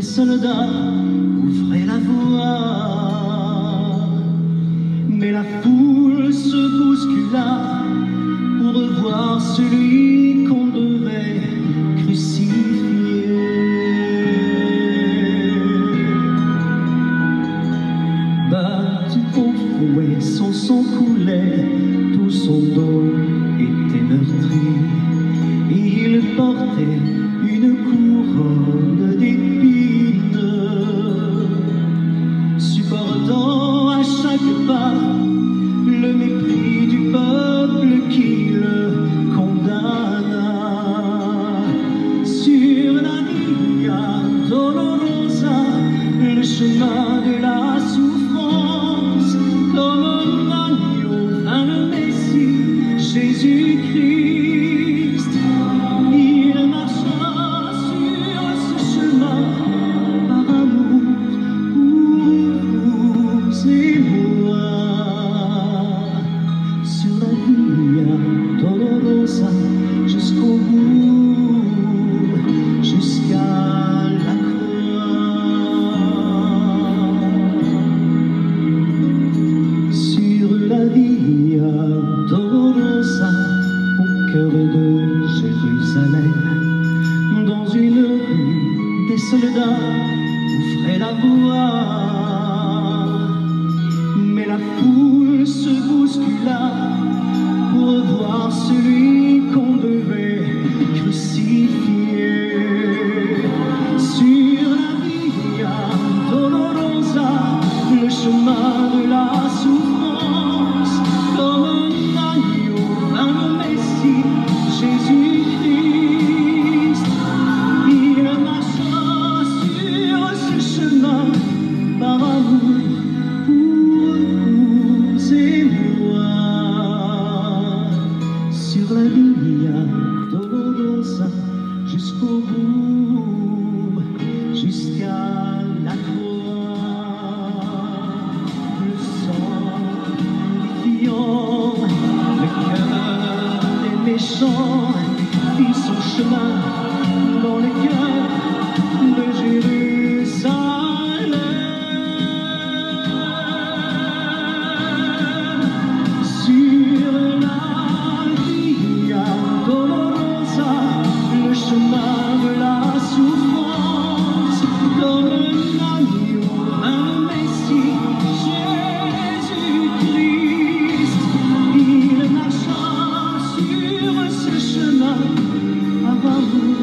soldats ouvraient la voie, mais la foule se bouscula pour revoir celui qu'on devait crucifier. Battu au fouet, son sang coulait, tout son dos était meurtri, et il portait une couronne d'épines, supportant à chaque pas le mépris du peuple qui le condamna. Sur la Via Dolorosa, le chemin de la souffrance, comme un agneau vint le Messie, Jésus-Christ. Il marcha sur ce chemin par amour pour vous et moi. Sur la Via Dolorosa, jusqu'au bout, jusqu'à la croix. Sur la Via Dolorosa, au cœur de Jérusalem, dans une rue, des soldats ouvraient la voie, mais la foule se bouscula pour voir celui qu'on devait crucifier. Sur la Via Dolorosa, le chemin de la souffrance, comme un agneau vint le Messie, Jésus-Christ. Il marcha sur ce chemin par amour pour vous et moi. Sur la Via Dolorosa, jusqu'au bout, jusqu'à la croix. Le sang défiant, le cœur des méchants fit son chemin dans le cœur de Jérusalem. Sur la Via Dolorosa, le chemin de la souffrance, comme un agneau vint le Messie, Jésus-Christ. Il marcha sur ce chemin par amour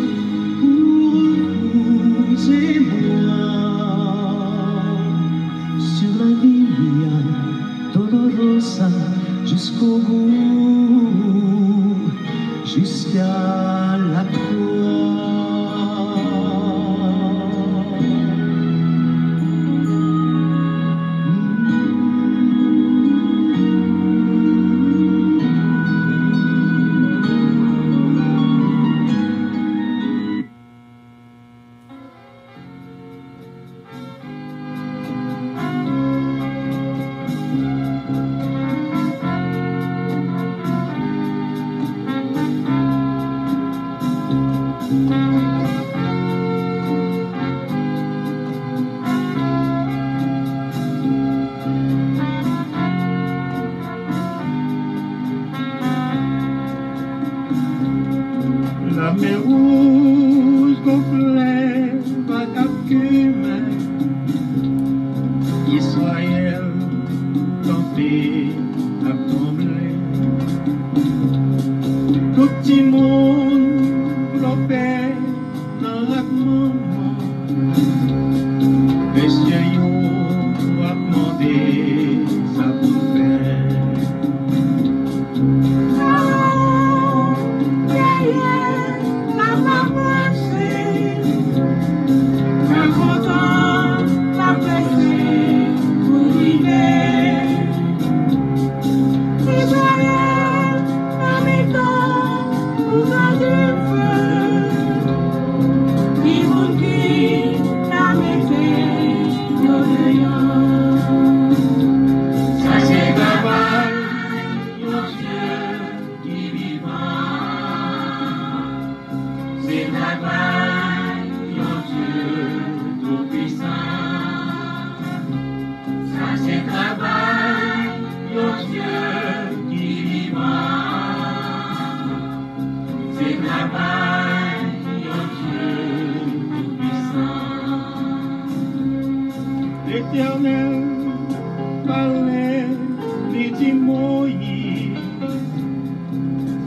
L'Éternel parlait, il dit Moïse,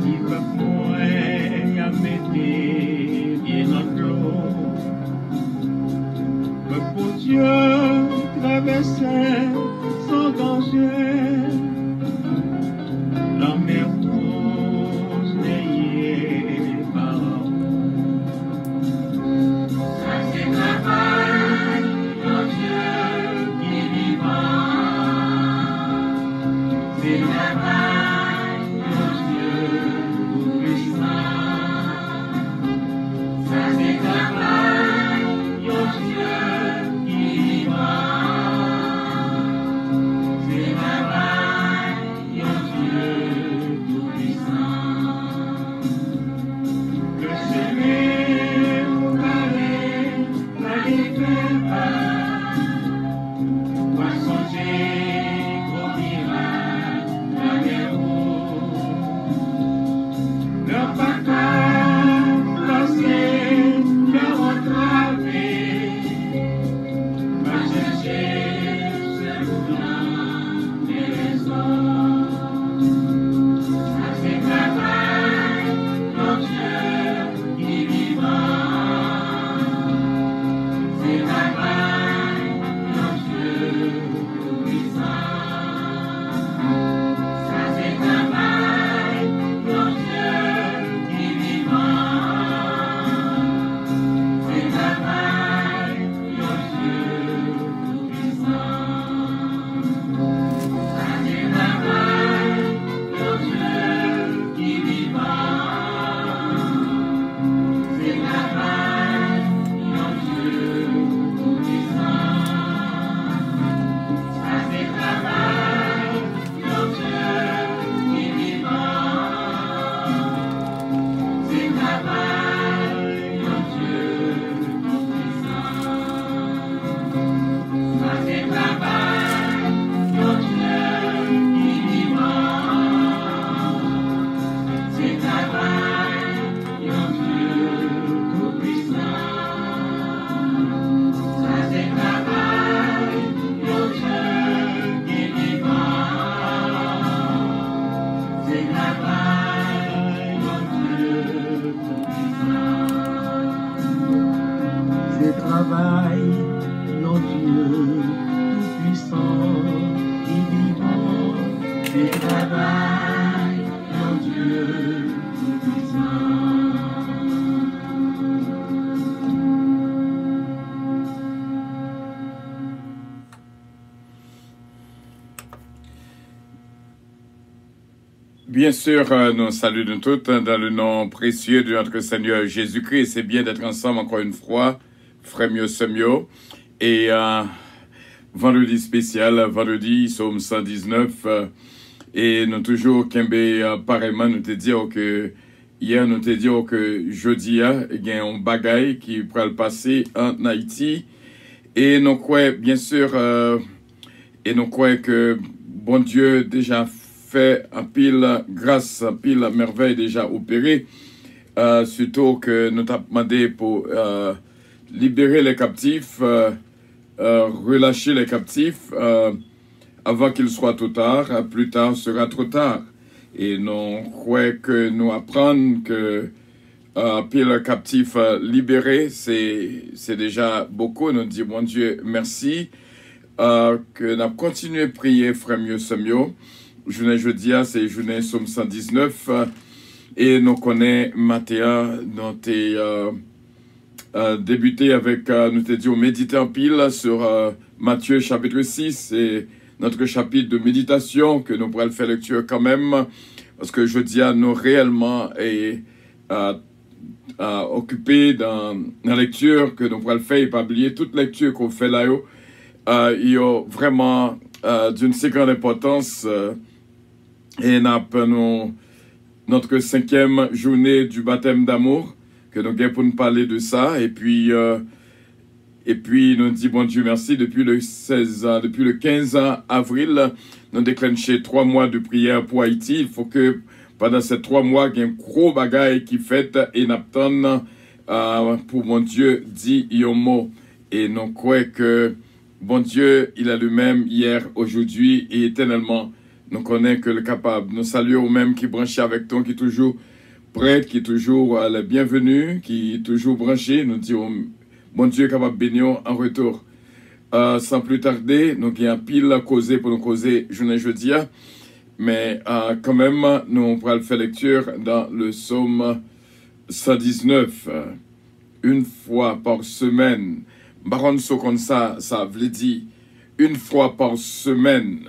il va point à mettre bien dans l'eau. Le beau Dieu traversait sans danger, la mer rose n'ayait pas. Ça c'est travail, mon Dieu qui vivant. C'est travail, mon Dieu tout-puissant. Ça c'est travail, mon Dieu qui vivant. C'est travail, mon Dieu tout-puissant. Que semer au palais, la défaite pas. Poisson j'ai gros miracle, la mer rouge. Leur patate placée, leur entravé. Va chercher ce blanc des raisons. Ça c'est travail, mon Dieu qui vivant. C'est travail, mon Dieu tout-puissant. Ça c'est travail, mon Dieu qui vivant. C'est travail, mon Dieu tout-puissant. Ça c'est travail, mon Dieu qui vivant. C'est travail, mon Dieu tout-puissant. Ça c'est travail, mon Dieu qui vivant. C'est travail, mon Dieu tout-puissant. Ça c'est travail, mon Dieu qui vivant. C'est travail, mon Dieu tout-puissant. Ça c'est travail, mon Dieu qui vivant. C'est travail, mon Dieu tout-puissant. C'est travail, mon Dieu tout-puissant qui vivant. C'est travail, mon Dieu tout-puissant. Bien sûr, nous saluons toutes dans le nom précieux de notre Seigneur Jésus-Christ. C'est bien d'être ensemble encore une fois, frère mieux, c'est mieux. Et vendredi spécial, vendredi, Psaume 119. Et nous toujours, Kembe, pareillement, nous te dire que hier, nous te dire que jeudi, il y a un bagaille qui pourrait le passer en Haïti. Et nous croyons, bien sûr, et nous croyons que bon Dieu déjà fait un pile grâce, un pile merveille déjà opéré, surtout que nous t'avons demandé pour libérer les captifs, relâcher les captifs avant qu'il soit trop tard, plus tard sera trop tard. Et nous croyons que nous apprenons que pile captif libéré, c'est déjà beaucoup. Nous disons, mon Dieu, merci, que nous continuons à prier, frère mieux, c'est mieux. Journée jeudi, c'est journée Somme 119. Et nous connaissons Mathéa, nous avons débuté avec, nous t'ai dit, méditer en pile sur Matthieu chapitre 6 et notre chapitre de méditation, que nous pourrons faire lecture quand même, parce que jeudi, nous réellement est occupé dans la lecture, que nous pourrons faire et pas oublier toute lecture qu'on fait là, il y a vraiment d'une si grande importance. Et nous avons notre 5e journée du baptême d'amour, que nous avons pour nous parler de ça. Et puis, Et puis, nous disons, bon Dieu, merci, depuis le 15 avril, nous déclenché 3 mois de prière pour Haïti. Il faut que, pendant ces 3 mois, il y ait un gros bagage qui fait et n'attend pour mon Dieu, dit un mot. Et nous croyons que, bon Dieu, il est le même hier, aujourd'hui et éternellement. Nous connaissons que le capable. Nous saluons au même qui branché avec toi, qui est toujours prêt, qui est toujours le bienvenu, qui est toujours branché. Nous disons, bon Dieu, capable de bénir en retour. Sans plus tarder, nous avons un pile à causer pour nous causer journée jeudi. Mais quand même, nous allons faire lecture dans le psaume 119. Une fois par semaine. Baron so comme ça veut dire une fois par semaine.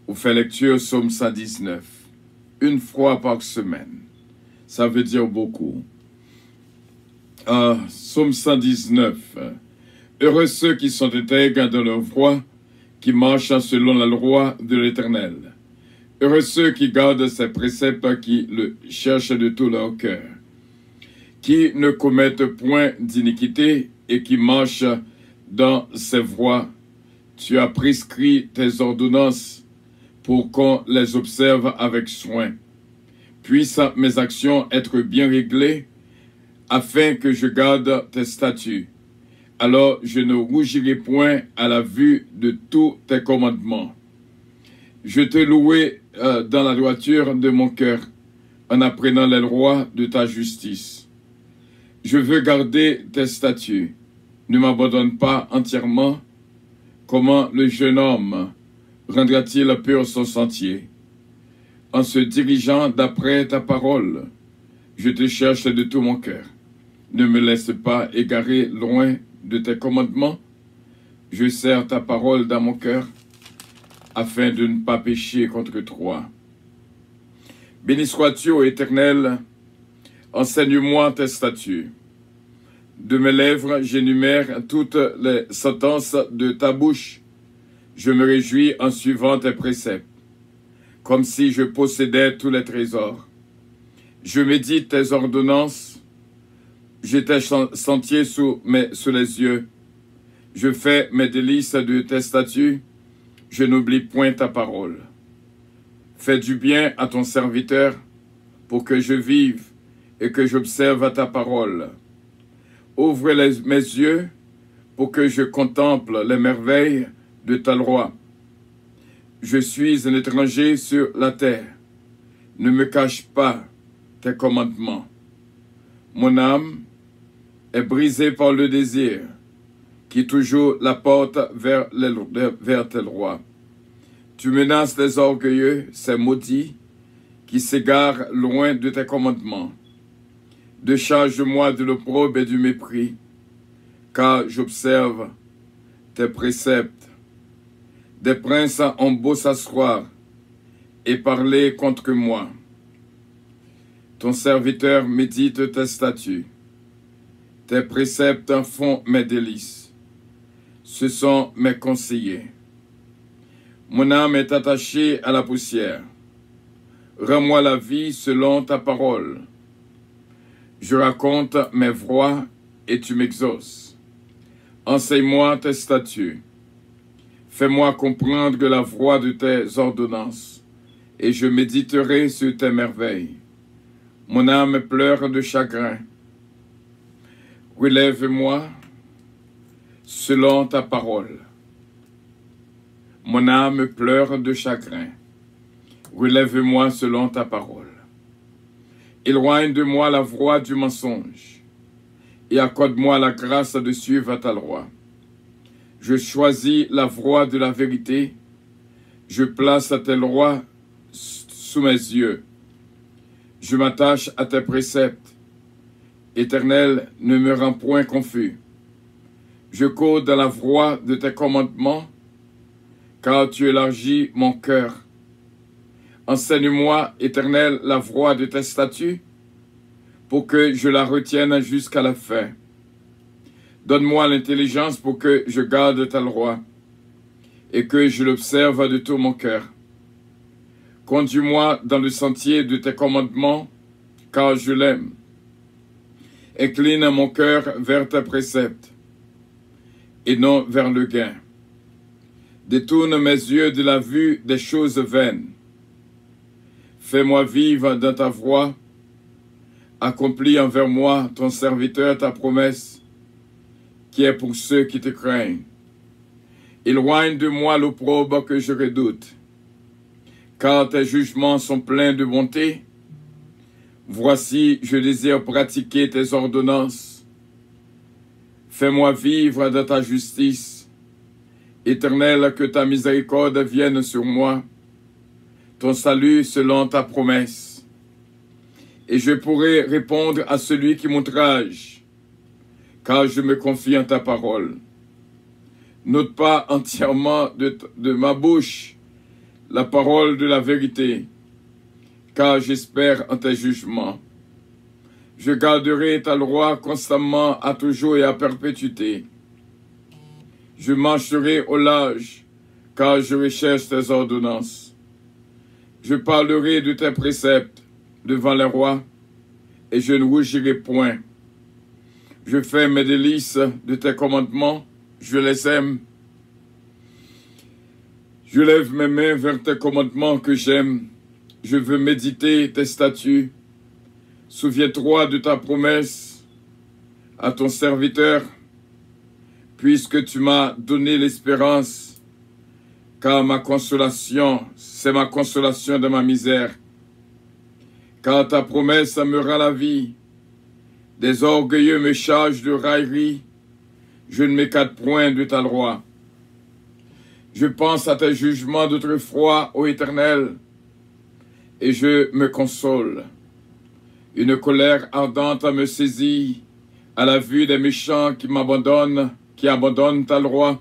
On fait lecture psaume 119. Une fois par semaine. Ça veut dire beaucoup. Psaume 119. Heureux ceux qui sont intègres dans leur voie, qui marchent selon la loi de l'Éternel. Heureux ceux qui gardent ses préceptes, qui le cherchent de tout leur cœur. Qui ne commettent point d'iniquité et qui marchent dans ses voies. Tu as prescrit tes ordonnances pour qu'on les observe avec soin. Puissent mes actions être bien réglées, afin que je garde tes statuts. Alors je ne rougirai point à la vue de tous tes commandements. Je te louerai dans la droiture de mon cœur, en apprenant les lois de ta justice. Je veux garder tes statuts. Ne m'abandonne pas entièrement. Comment le jeune homme rendra-t-il pur son sentier? En se dirigeant d'après ta parole, je te cherche de tout mon cœur. Ne me laisse pas égarer loin de tes commandements. Je serre ta parole dans mon cœur, afin de ne pas pécher contre toi. Béni sois-tu, ô Éternel, enseigne-moi tes statuts. De mes lèvres, j'énumère toutes les sentences de ta bouche. Je me réjouis en suivant tes préceptes, comme si je possédais tous les trésors. Je médite tes ordonnances, j'ai tes sentiers sous les yeux. Je fais mes délices de tes statuts, je n'oublie point ta parole. Fais du bien à ton serviteur, pour que je vive et que j'observe ta parole. Ouvre mes yeux pour que je contemple les merveilles de ta loi. Je suis un étranger sur la terre. Ne me cache pas tes commandements. Mon âme est brisée par le désir, qui toujours la porte vers tes lois. Tu menaces les orgueilleux, ces maudits, qui s'égarent loin de tes commandements. Décharge-moi de l'opprobre et du mépris, car j'observe tes préceptes. Des princes ont beau s'asseoir et parler contre moi. Ton serviteur médite tes statuts. Tes préceptes font mes délices. Ce sont mes conseillers. Mon âme est attachée à la poussière. Rends-moi la vie selon ta parole. Je raconte mes voies et tu m'exauces. Enseigne-moi tes statuts. Fais-moi comprendre la voie de tes ordonnances, et je méditerai sur tes merveilles. Mon âme pleure de chagrin. Relève-moi selon ta parole. Mon âme pleure de chagrin. Relève-moi selon ta parole. Éloigne de moi la voie du mensonge et accorde-moi la grâce de suivre ta loi. Je choisis la voie de la vérité. Je place tes lois sous mes yeux. Je m'attache à tes préceptes. Éternel, ne me rends point confus. Je cours dans la voie de tes commandements, car tu élargis mon cœur. Enseigne-moi, Éternel, la voie de tes statuts, pour que je la retienne jusqu'à la fin. Donne-moi l'intelligence pour que je garde ta loi, et que je l'observe de tout mon cœur. Conduis-moi dans le sentier de tes commandements, car je l'aime. Incline mon cœur vers tes préceptes. et non vers le gain. Détourne mes yeux de la vue des choses vaines. Fais-moi vivre dans ta voie. Accomplis envers moi, ton serviteur, ta promesse, qui est pour ceux qui te craignent. Éloigne de moi l'opprobre que je redoute, car tes jugements sont pleins de bonté. Voici, je désire pratiquer tes ordonnances. Fais-moi vivre dans ta justice. Éternel, que ta miséricorde vienne sur moi, ton salut selon ta promesse. Et je pourrai répondre à celui qui m'outrage, car je me confie en ta parole. N'ôte pas entièrement de ma bouche la parole de la vérité, car j'espère en tes jugements. Je garderai ta loi constamment, à toujours et à perpétuité. Je marcherai au large, car je recherche tes ordonnances. Je parlerai de tes préceptes devant les rois, et je ne rougirai point. Je fais mes délices de tes commandements, je les aime. Je lève mes mains vers tes commandements que j'aime. Je veux méditer tes statuts. Souviens-toi de ta promesse à ton serviteur, puisque tu m'as donné l'espérance, car ma consolation, c'est ma consolation de ma misère. Car ta promesse me rend la vie. Des orgueilleux me chargent de raillerie. Je ne m'écarte point de ta loi. Je pense à tes jugements d'autrefois, ô Éternel, et je me console. Une colère ardente me saisit à la vue des méchants qui abandonnent ta loi.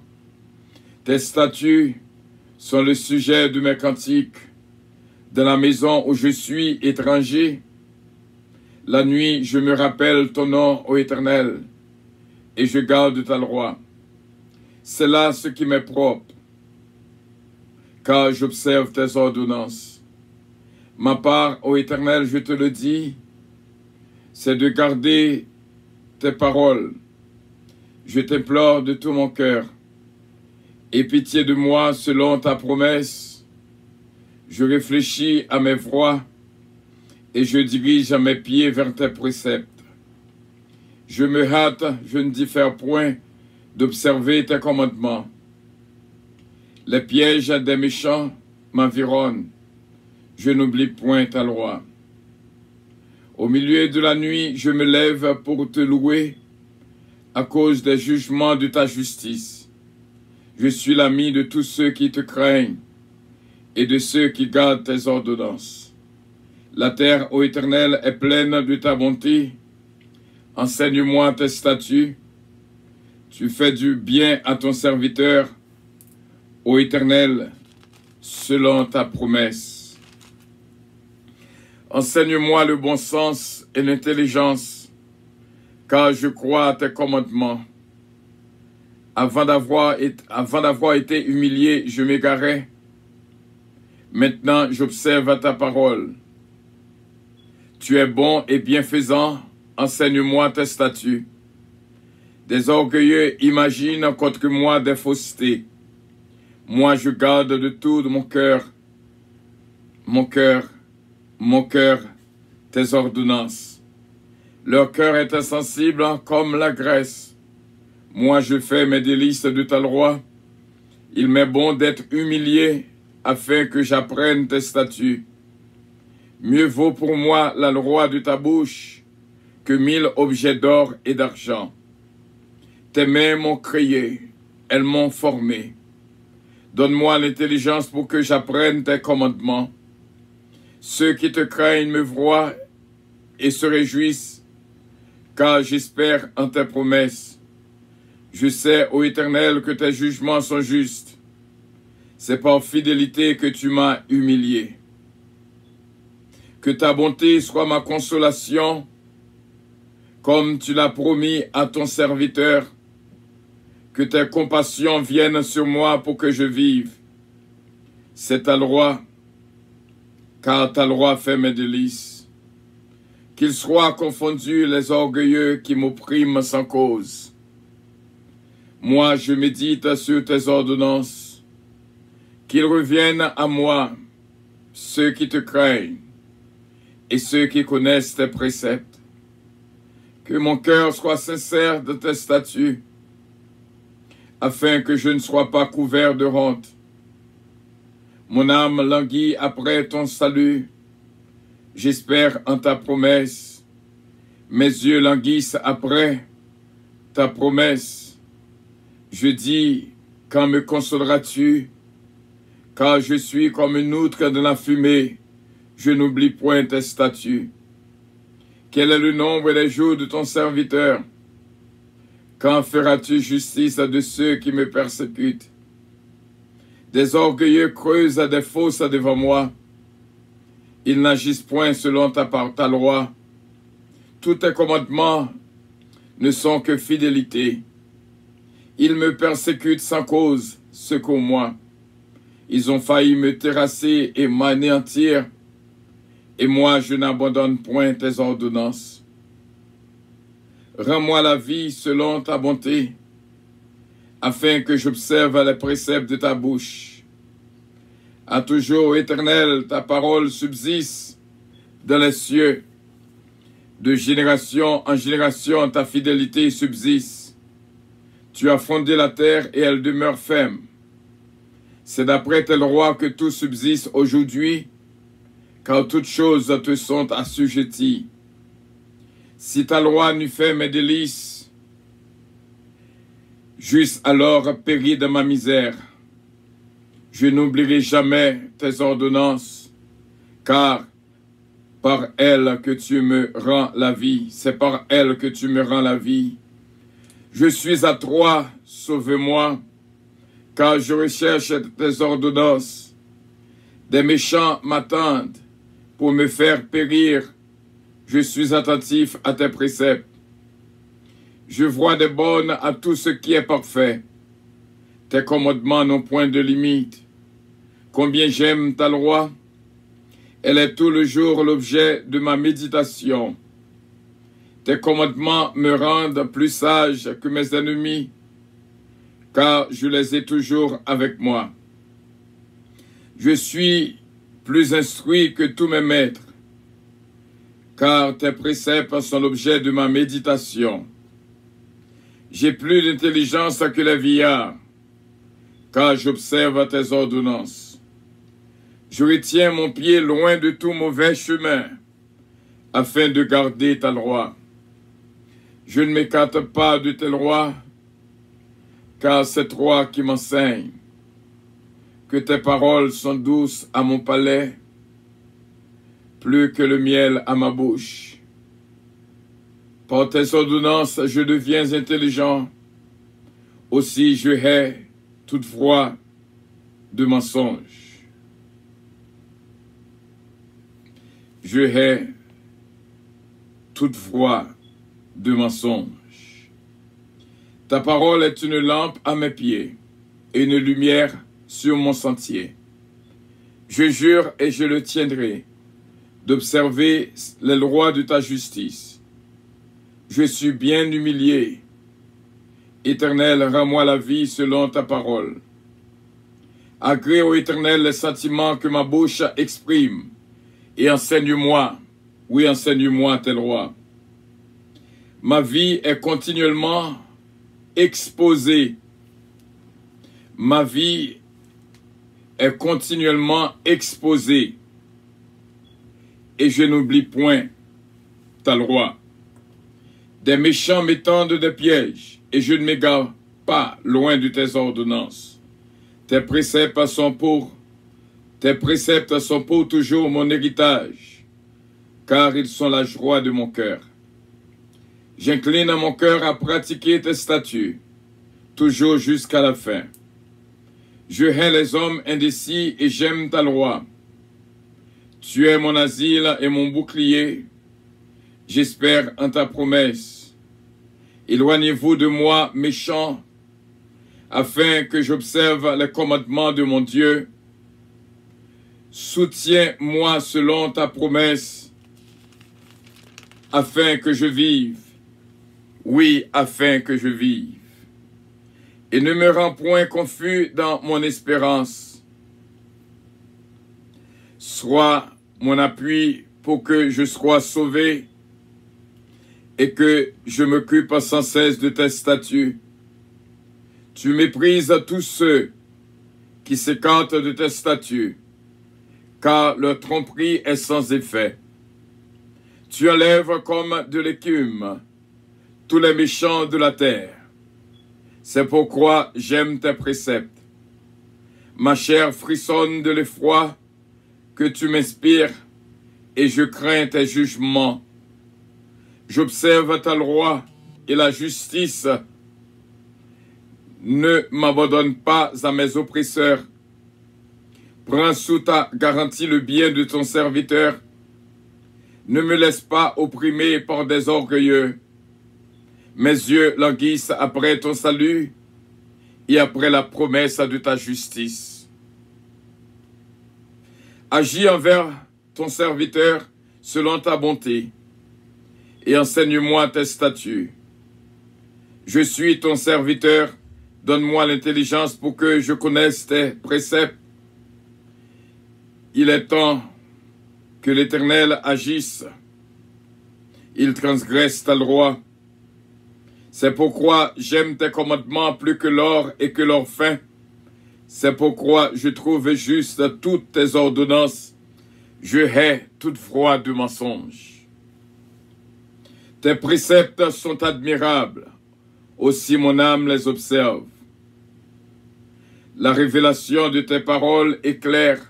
Tes statuts sont le sujet de mes cantiques. Dans la maison où je suis étranger, la nuit je me rappelle ton nom, ô Éternel, et je garde ta loi. C'est là ce qui m'est propre, car j'observe tes ordonnances. Ma part, ô Éternel, je te le dis, c'est de garder tes paroles. Je t'implore de tout mon cœur. Aie pitié de moi selon ta promesse. Je réfléchis à mes voies et je dirige mes pieds vers tes préceptes. Je me hâte, je ne diffère point d'observer tes commandements. Les pièges des méchants m'environnent. Je n'oublie point ta loi. Au milieu de la nuit, je me lève pour te louer à cause des jugements de ta justice. Je suis l'ami de tous ceux qui te craignent et de ceux qui gardent tes ordonnances. La terre, ô Éternel, est pleine de ta bonté. Enseigne-moi tes statuts. Tu fais du bien à ton serviteur, ô Éternel, selon ta promesse. Enseigne-moi le bon sens et l'intelligence, car je crois à tes commandements. Avant d'avoir été humilié, je m'égarais. Maintenant, j'observe ta parole. Tu es bon et bienfaisant, enseigne-moi tes statuts. Des orgueilleux imaginent contre moi des faussetés. Moi, je garde de tout mon cœur, tes ordonnances. Leur cœur est insensible comme la graisse. Moi, je fais mes délices de ta loi. Il m'est bon d'être humilié afin que j'apprenne tes statuts. Mieux vaut pour moi la loi de ta bouche que 1000 objets d'or et d'argent. Tes mains m'ont créé, elles m'ont formé. Donne-moi l'intelligence pour que j'apprenne tes commandements. Ceux qui te craignent me voient et se réjouissent, car j'espère en tes promesses. Je sais, ô Éternel, que tes jugements sont justes. C'est par fidélité que tu m'as humilié. Que ta bonté soit ma consolation, comme tu l'as promis à ton serviteur. Que tes compassions viennent sur moi pour que je vive. C'est ta loi, car ta loi fait mes délices. Qu'ils soient confondus les orgueilleux qui m'oppriment sans cause. Moi, je médite sur tes ordonnances. Qu'ils reviennent à moi, ceux qui te craignent et ceux qui connaissent tes préceptes. Que mon cœur soit sincère de tes statuts, afin que je ne sois pas couvert de honte. Mon âme languit après ton salut. J'espère en ta promesse. Mes yeux languissent après ta promesse. Je dis, quand me consoleras-tu? Car je suis comme une outre de la fumée. Je n'oublie point tes statuts. Quel est le nombre des jours de ton serviteur? Quand feras-tu justice de ceux qui me persécutent? Des orgueilleux creusent des fosses devant moi. Ils n'agissent point selon ta loi. Tous tes commandements ne sont que fidélité. Ils me persécutent sans cause, secours-moi. Ils ont failli me terrasser et m'anéantir, et moi je n'abandonne point tes ordonnances. Rends-moi la vie selon ta bonté, afin que j'observe les préceptes de ta bouche. À toujours, Éternel, ta parole subsiste dans les cieux. De génération en génération, ta fidélité subsiste. Tu as fondé la terre et elle demeure ferme. C'est d'après tes lois que tout subsiste aujourd'hui, car toutes choses te sont assujetties. Si ta loi n'eût fait mes délices, j'eusse alors péri de ma misère. Je n'oublierai jamais tes ordonnances, car par elles que tu me rends la vie. C'est par elles que tu me rends la vie. Je suis à toi, sauve-moi, car je recherche tes ordonnances. Des méchants m'attendent pour me faire périr. Je suis attentif à tes préceptes. Je vois des bornes à tout ce qui est parfait. Tes commandements n'ont point de limite. Combien j'aime ta loi. Elle est tout le jour l'objet de ma méditation. Tes commandements me rendent plus sage que mes ennemis, car je les ai toujours avec moi. Je suis plus instruit que tous mes maîtres, car tes préceptes sont l'objet de ma méditation. J'ai plus d'intelligence que les vieillards, car j'observe tes ordonnances. Je retiens mon pied loin de tout mauvais chemin, afin de garder ta loi. Je ne m'écarte pas de tes lois, car c'est toi qui m'enseignes. Que tes paroles sont douces à mon palais, plus que le miel à ma bouche. Par tes ordonnances, je deviens intelligent. Aussi, je hais toute voie de mensonge. Je hais toute voie de mensonge. Ta parole est une lampe à mes pieds et une lumière sur mon sentier. Je jure et je le tiendrai d'observer les lois de ta justice. Je suis bien humilié. Éternel, rends-moi la vie selon ta parole. Agrée au Éternel les sentiments que ma bouche exprime, et enseigne-moi, oui, enseigne-moi tes lois. Ma vie est continuellement exposée. Ma vie est continuellement exposée. Et je n'oublie point ta loi. Des méchants m'étendent des pièges, et je ne m'égare pas loin de tes ordonnances. Tes préceptes sont pour toujours mon héritage, car ils sont la joie de mon cœur. J'incline mon cœur à pratiquer tes statuts, toujours jusqu'à la fin. Je hais les hommes indécis et j'aime ta loi. Tu es mon asile et mon bouclier. J'espère en ta promesse. Éloignez-vous de moi, méchants, afin que j'observe les commandements de mon Dieu. Soutiens-moi selon ta promesse, afin que je vive. Oui, afin que je vive. et ne me rends point confus dans mon espérance. Sois mon appui pour que je sois sauvé et que je m'occupe sans cesse de tes statuts. Tu méprises tous ceux qui s'écartent de tes statuts, car leur tromperie est sans effet. Tu enlèves comme de l'écume tous les méchants de la terre. C'est pourquoi j'aime tes préceptes. Ma chair frissonne de l'effroi que tu m'inspires, et je crains tes jugements. J'observe ta loi et la justice. Ne m'abandonne pas à mes oppresseurs. Prends sous ta garantie le bien de ton serviteur. Ne me laisse pas opprimer par des orgueilleux. Mes yeux languissent après ton salut et après la promesse de ta justice. Agis envers ton serviteur selon ta bonté et enseigne-moi tes statuts. Je suis ton serviteur, donne-moi l'intelligence pour que je connaisse tes préceptes. Il est temps que l'Éternel agisse. Il transgresse ta loi. C'est pourquoi j'aime tes commandements plus que l'or et que l'or fin. C'est pourquoi je trouve juste toutes tes ordonnances. Je hais toute foi de mensonge. Tes préceptes sont admirables. Aussi mon âme les observe. La révélation de tes paroles est claire.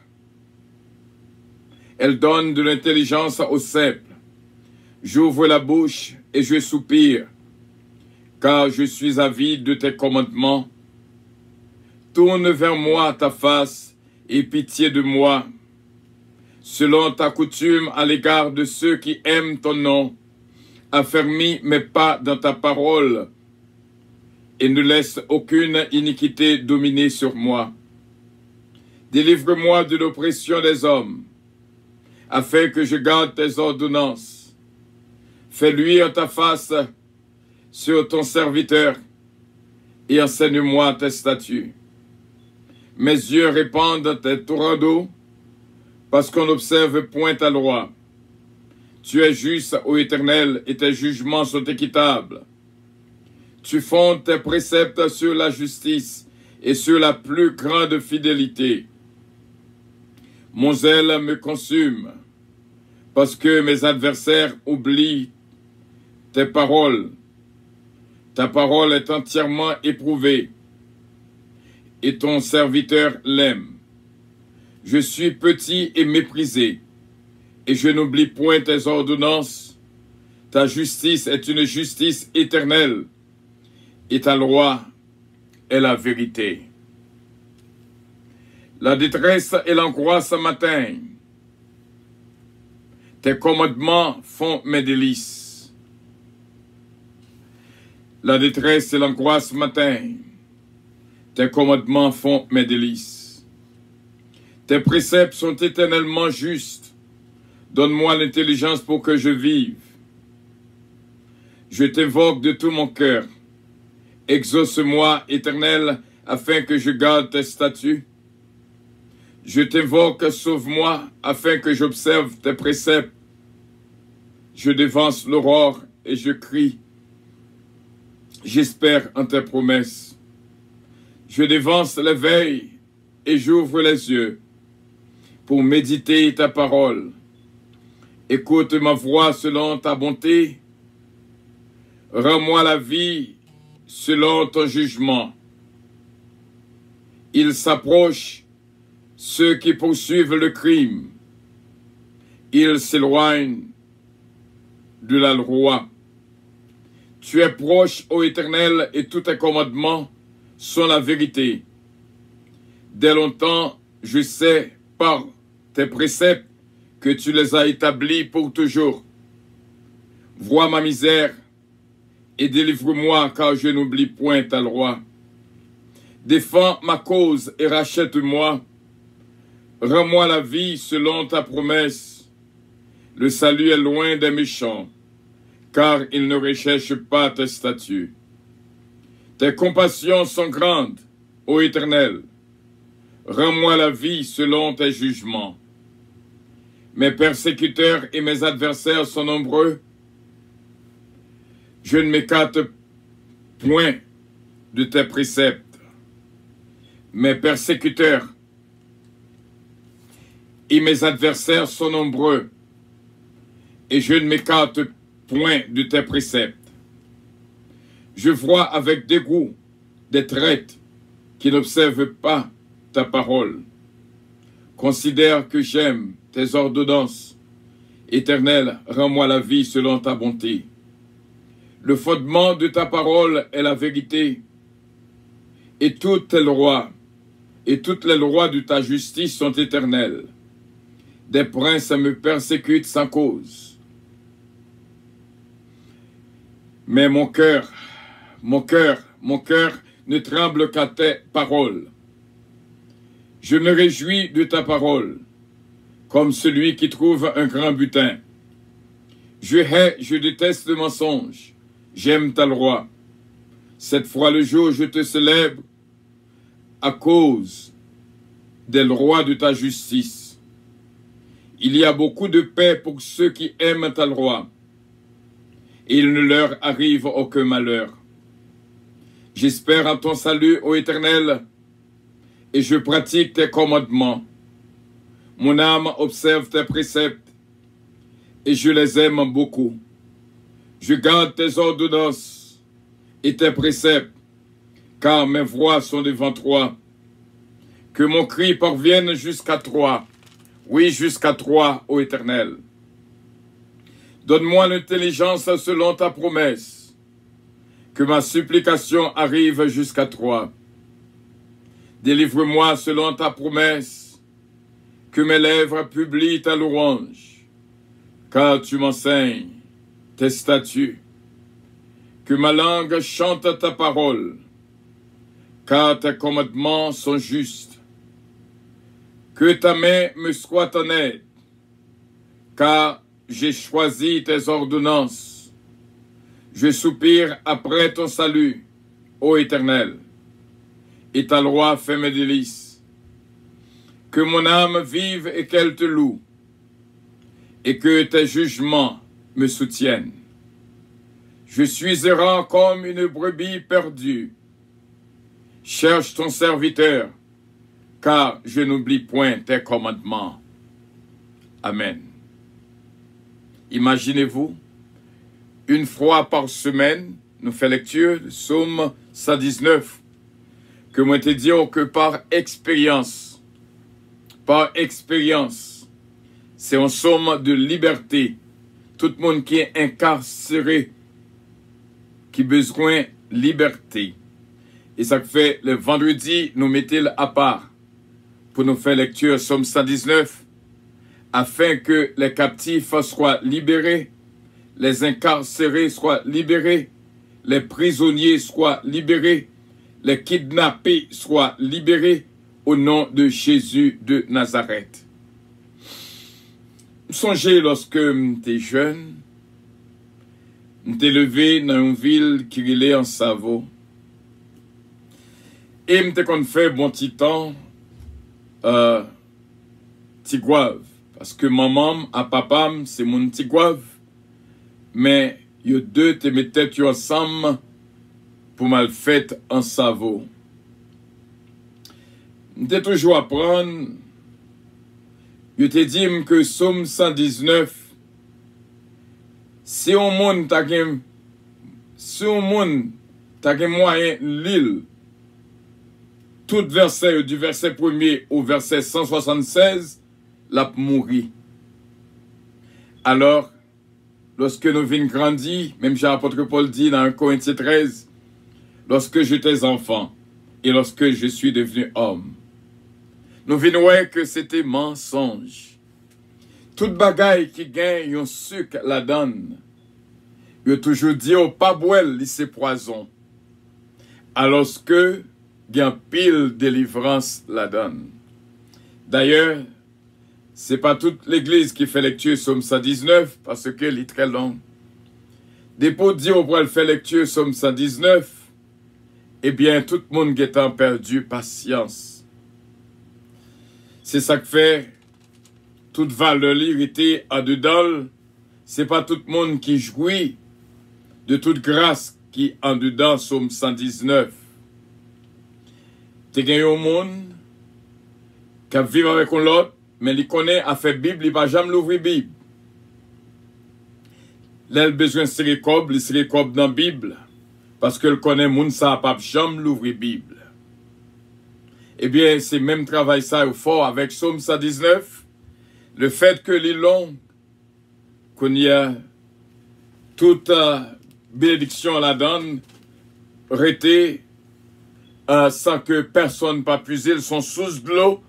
Elle donne de l'intelligence aux simples. J'ouvre la bouche et je soupire, car je suis avide de tes commandements. Tourne vers moi ta face et pitié de moi, selon ta coutume à l'égard de ceux qui aiment ton nom. Affermis mes pas dans ta parole et ne laisse aucune iniquité dominer sur moi. Délivre-moi de l'oppression des hommes, afin que je garde tes ordonnances. Fais luire ta face sur ton serviteur et enseigne-moi tes statuts. Mes yeux répandent tes torrents d'eau parce qu'on n'observe point ta loi. Tu es juste, ô Éternel, et tes jugements sont équitables. Tu fondes tes préceptes sur la justice et sur la plus grande fidélité. Mon zèle me consume parce que mes adversaires oublient tes paroles. Ta parole est entièrement éprouvée et ton serviteur l'aime. Je suis petit et méprisé et je n'oublie point tes ordonnances. Ta justice est une justice éternelle et ta loi est la vérité. La détresse et l'angoisse m'atteignent. Tes commandements font mes délices. La détresse et l'angoisse m'atteignent. Tes commandements font mes délices. Tes préceptes sont éternellement justes. Donne-moi l'intelligence pour que je vive. Je t'invoque de tout mon cœur. Exauce-moi, Éternel, afin que je garde tes statuts. Je t'invoque, sauve-moi, afin que j'observe tes préceptes. Je dévance l'aurore et je crie. J'espère en tes promesses. Je dévance l'éveil et j'ouvre les yeux pour méditer ta parole. Écoute ma voix selon ta bonté. Rends-moi la vie selon ton jugement. Ils s'approchent, ceux qui poursuivent le crime. Ils s'éloignent de la loi. Tu es proche, ô Éternel, et tous tes commandements sont la vérité. Dès longtemps, je sais par tes préceptes que tu les as établis pour toujours. Vois ma misère et délivre-moi, car je n'oublie point ta loi. Défends ma cause et rachète-moi. Rends-moi la vie selon ta promesse. Le salut est loin des méchants, car ils ne recherchent pas tes statuts. Tes compassions sont grandes, ô Éternel. Rends-moi la vie selon tes jugements. Mes persécuteurs et mes adversaires sont nombreux. Je ne m'écarte point de tes préceptes. Mes persécuteurs et mes adversaires sont nombreux, et je ne m'écarte point de tes préceptes. Je vois avec dégoût des traîtres qui n'observent pas ta parole. Considère que j'aime tes ordonnances. Éternel, rends-moi la vie selon ta bonté. Le fondement de ta parole est la vérité, et toutes les lois de ta justice sont éternelles. Des princes me persécutent sans cause. Mais mon cœur ne tremble qu'à tes paroles. Je me réjouis de ta parole, comme celui qui trouve un grand butin. Je déteste le mensonge. J'aime ta loi. Cette fois le jour, je te célèbre à cause des lois de ta justice. Il y a beaucoup de paix pour ceux qui aiment ta loi. Et il ne leur arrive aucun malheur. J'espère en ton salut, ô Éternel, et je pratique tes commandements. Mon âme observe tes préceptes, et je les aime beaucoup. Je garde tes ordonnances et tes préceptes, car mes voies sont devant toi. Que mon cri parvienne jusqu'à toi, oui, jusqu'à toi, ô Éternel. Donne-moi l'intelligence selon ta promesse, que ma supplication arrive jusqu'à toi. Délivre-moi selon ta promesse, que mes lèvres publient ta louange, car tu m'enseignes tes statuts, que ma langue chante ta parole, car tes commandements sont justes. Que ta main me soit en aide, car j'ai choisi tes ordonnances. Je soupire après ton salut, ô Éternel, et ta loi fait mes délices. Que mon âme vive et qu'elle te loue, et que tes jugements me soutiennent. Je suis errant comme une brebis perdue. Cherche ton serviteur, car je n'oublie point tes commandements. Amen. Imaginez-vous, une fois par semaine, nous faisons lecture du psaume 119, que moi te dis que par expérience, c'est un psaume de liberté. Tout le monde qui est incarcéré, qui a besoin de liberté. Et ça fait le vendredi, nous mettons à part pour nous faire lecture psaume 119, afin que les captifs soient libérés, les incarcérés soient libérés, les prisonniers soient libérés, les kidnappés soient libérés au nom de Jésus de Nazareth. Songez lorsque j'étais jeune, j'étais levé dans une ville qui est en Savo, et j'étais qu'on fait bon petit temps, Tigouave. Parce que maman et papa, c'est mon Tigouave. Mais yo deux te mettaient ensemble pour mal fait en Savo. J'étais toujours à apprendre. Je te dis que Somme 119, si on monde t'a moyen l'île, tout verset du verset 1er au verset 176, l'a mouri. Alors, lorsque nous vîmes grandir, même Jean-Apôtre Paul dit dans 1 Corinthiens 13, lorsque j'étais enfant et lorsque je suis devenu homme, nous vîmes que c'était mensonge. Toute bagaille qui gagne un sucre la donne. Il a toujours dit au pas boire, c'est poison. Alors que gagne pile délivrance la donne. D'ailleurs, c'est pas toute l'église qui fait lecture Somme 119 parce que elle est très longue. Dépôt dit on pourrait faire lecture Somme 119 eh bien, tout le monde qui a perdu patience. C'est ça que fait toute valeur l'irrité en dedans. C'est pas tout le monde qui jouit de toute grâce qui en dedans, Somme 119. Tu gagnes au monde qui vit avec l'autre, mais il connaît à faire Bible, il ne va jamais l'ouvrir Bible. Là, il a besoin de se récoble, il se récoble dans la Bible. Parce que le connaît, moun ça pas jamais l'ouvrir Bible. Eh bien, c'est même travail ça au fort avec Somme 119. Le fait que les longs, qu'on y a toute bénédiction la donne, arrêté sans que personne pas puiser, ils sont sous de l'eau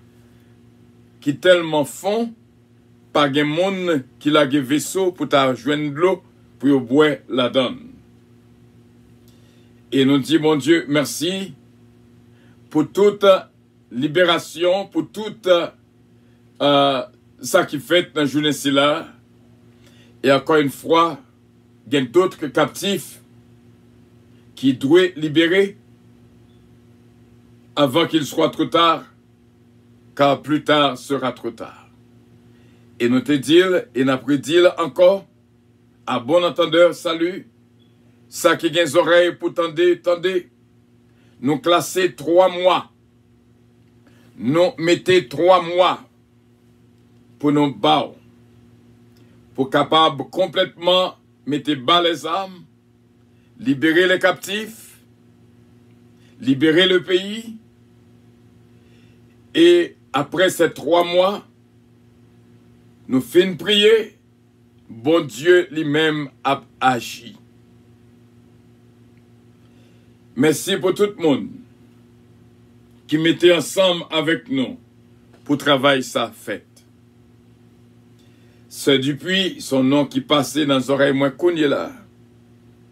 qui tellement fond, pas de monde qui a des vaisseaux pour ta joindre de l'eau pour boire la donne. Et nous disons, mon Dieu, merci pour toute libération, pour tout ça qui fait dans la journée là. Et encore une fois, il y a d'autres captifs qui doivent libérer avant qu'il soit trop tard, car plus tard sera trop tard. Et nous te disons, et nous prédisons encore, à bon entendeur, salut, ça qui a des oreilles pour tendez, nous classer 3 mois. Nous mettez 3 mois pour nous battre, pour capable complètement mettre bas les armes, libérer les captifs, libérer le pays. Et après ces 3 mois, nous finissons prier, bon Dieu lui-même a agi. Merci pour tout le monde qui mettait ensemble avec nous pour travailler ça fait. C'est depuis son nom qui passait dans les oreilles moins connues là,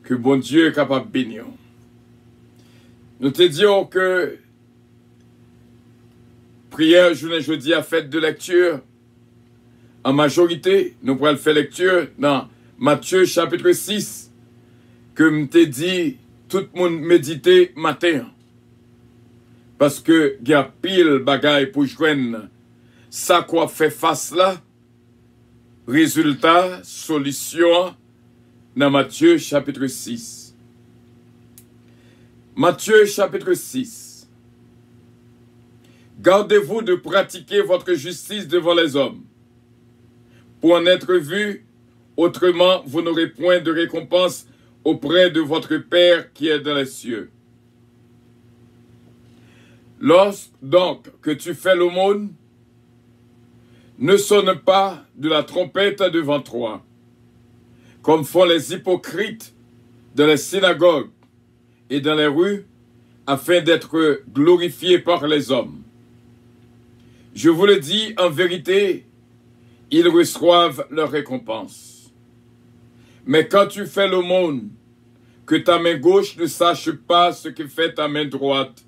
que bon Dieu est capable de bénir. Nous te disons que prière journée jeudi à fête de lecture, en majorité, nous pourrons faire lecture dans Matthieu chapitre 6, que je t'ai dit, tout le monde méditer matin. Parce que il y a pile bagaille pour joindre ça quoi fait face là. Résultat, solution dans Matthieu chapitre 6. Matthieu chapitre 6. Gardez-vous de pratiquer votre justice devant les hommes, pour en être vu, autrement vous n'aurez point de récompense auprès de votre Père qui est dans les cieux. Lorsque donc que tu fais l'aumône, ne sonne pas de la trompette devant toi, comme font les hypocrites dans les synagogues et dans les rues, afin d'être glorifiés par les hommes. Je vous le dis en vérité, ils reçoivent leur récompense. Mais quand tu fais l'aumône, que ta main gauche ne sache pas ce que fait ta main droite,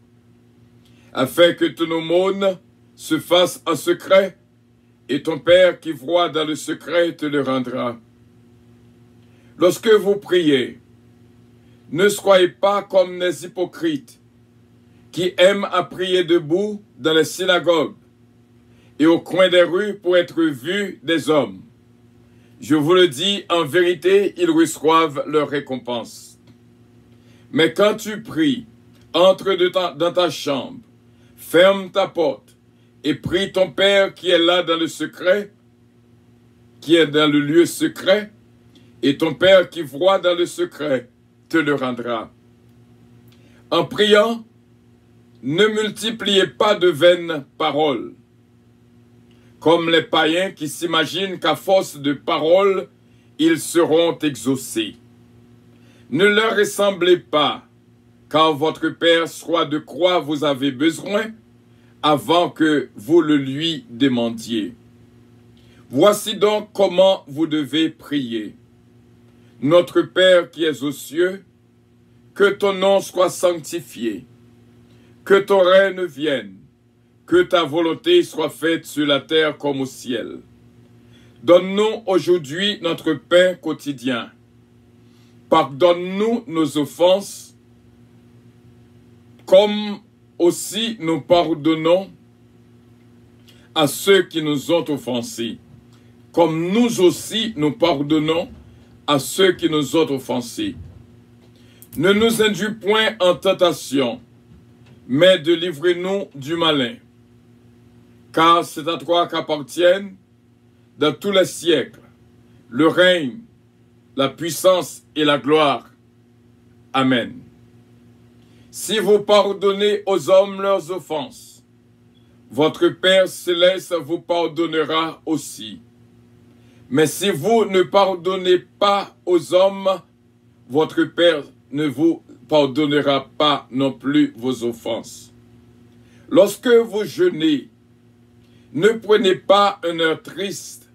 afin que ton aumône se fasse en secret, et ton Père qui voit dans le secret te le rendra. Lorsque vous priez, ne soyez pas comme les hypocrites, qui aiment à prier debout dans les synagogues et au coin des rues pour être vus des hommes. Je vous le dis, en vérité, ils reçoivent leur récompense. Mais quand tu pries, entre dans ta chambre, ferme ta porte, et prie ton Père qui est là dans le secret, qui est dans le lieu secret, et ton Père qui voit dans le secret te le rendra. En priant, ne multipliez pas de vaines paroles, comme les païens qui s'imaginent qu'à force de paroles, ils seront exaucés. Ne leur ressemblez pas, car votre Père soit de quoi vous avez besoin, avant que vous le lui demandiez. Voici donc comment vous devez prier. Notre Père qui es aux cieux, que ton nom soit sanctifié, que ton règne vienne, que ta volonté soit faite sur la terre comme au ciel. Donne-nous aujourd'hui notre pain quotidien. Pardonne-nous nos offenses, comme aussi nous pardonnons à ceux qui nous ont offensés, comme nous aussi nous pardonnons à ceux qui nous ont offensés. Ne nous induis point en tentation, mais délivrez-nous du malin. Car c'est à toi qu'appartiennent, dans tous les siècles, le règne, la puissance et la gloire. Amen. Si vous pardonnez aux hommes leurs offenses, votre Père céleste vous pardonnera aussi. Mais si vous ne pardonnez pas aux hommes, votre Père ne vous pardonnera pas non plus vos offenses. Lorsque vous jeûnez, ne prenez pas un air triste,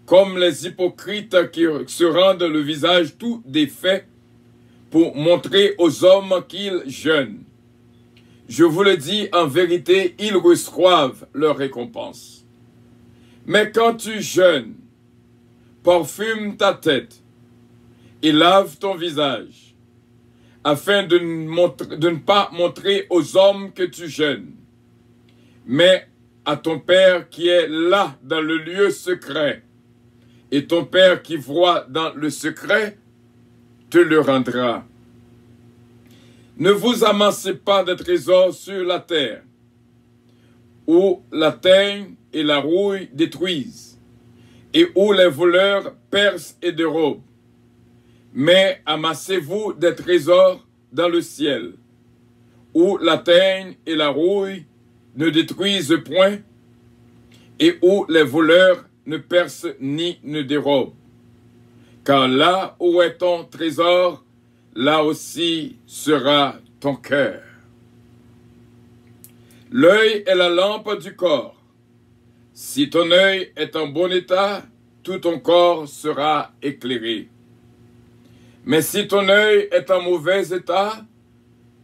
comme les hypocrites qui se rendent le visage tout défait pour montrer aux hommes qu'ils jeûnent. Je vous le dis, en vérité, ils reçoivent leur récompense. Mais quand tu jeûnes, parfume ta tête et lave ton visage, afin de ne pas montrer aux hommes que tu jeûnes, mais à ton Père qui est là dans le lieu secret, et ton Père qui voit dans le secret te le rendra. Ne vous amassez pas de trésors sur la terre, où la teigne et la rouille détruisent, et où les voleurs percent et dérobent. Mais amassez-vous des trésors dans le ciel, où la teigne et la rouille ne détruisent point, et où les voleurs ne percent ni ne dérobent. Car là où est ton trésor, là aussi sera ton cœur. L'œil est la lampe du corps. Si ton œil est en bon état, tout ton corps sera éclairé. Mais si ton œil est en mauvais état,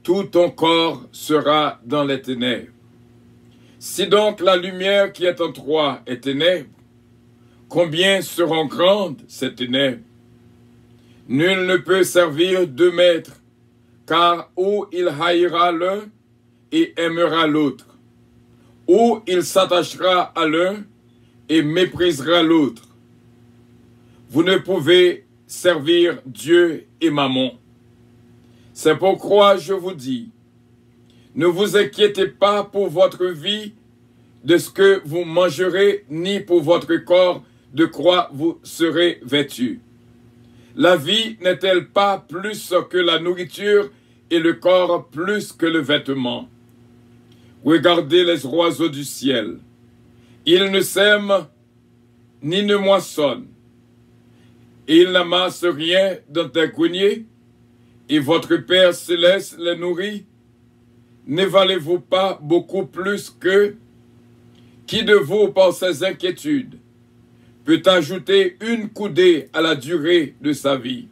tout ton corps sera dans les ténèbres. Si donc la lumière qui est en toi est ténèbres, combien seront grandes ces ténèbres? Nul ne peut servir deux maîtres, car ou il haïra l'un et aimera l'autre, ou il s'attachera à l'un et méprisera l'autre. Vous ne pouvez servir Dieu et Mammon. C'est pourquoi je vous dis, ne vous inquiétez pas pour votre vie de ce que vous mangerez, ni pour votre corps de quoi vous serez vêtus. La vie n'est-elle pas plus que la nourriture et le corps plus que le vêtement? Regardez les oiseaux du ciel. Ils ne sèment ni ne moissonnent, et ils n'amassent rien dans un grenier, et votre Père céleste les nourrit. Ne valez-vous pas beaucoup plus que qui de vous, par ses inquiétudes, peut ajouter une coudée à la durée de sa vie?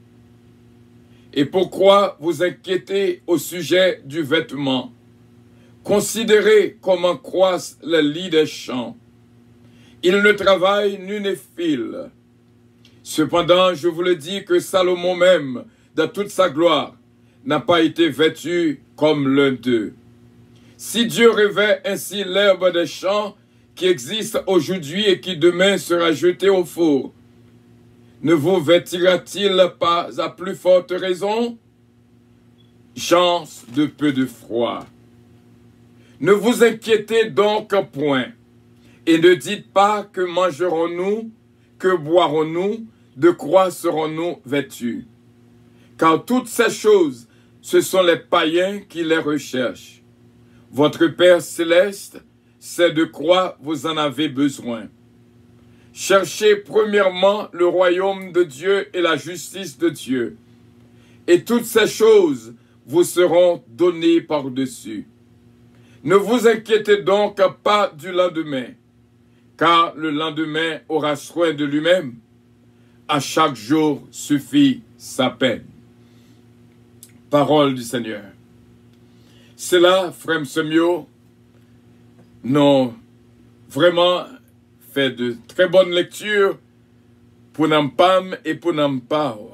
Et pourquoi vous inquiétez au sujet du vêtement? Considérez comment croissent les lits des champs. Ils ne travaillent ni ne filent. Cependant, je vous le dis que Salomon même, dans toute sa gloire, n'a pas été vêtu comme l'un d'eux. Si Dieu revêt ainsi l'herbe des champs qui existe aujourd'hui et qui demain sera jetée au four, ne vous vêtira-t-il pas à plus forte raison? Gens de peu de foi. Ne vous inquiétez donc point, et ne dites pas que mangerons-nous, que boirons-nous, de quoi serons-nous vêtus? Car toutes ces choses, ce sont les païens qui les recherchent. Votre Père céleste sait de quoi vous en avez besoin. Cherchez premièrement le royaume de Dieu et la justice de Dieu, et toutes ces choses vous seront données par-dessus. Ne vous inquiétez donc pas du lendemain, car le lendemain aura soin de lui-même. À chaque jour suffit sa peine. Parole du Seigneur. C'est là, frère Semio, nous vraiment fait de très bonnes lectures pour Nampam et pour Nampao.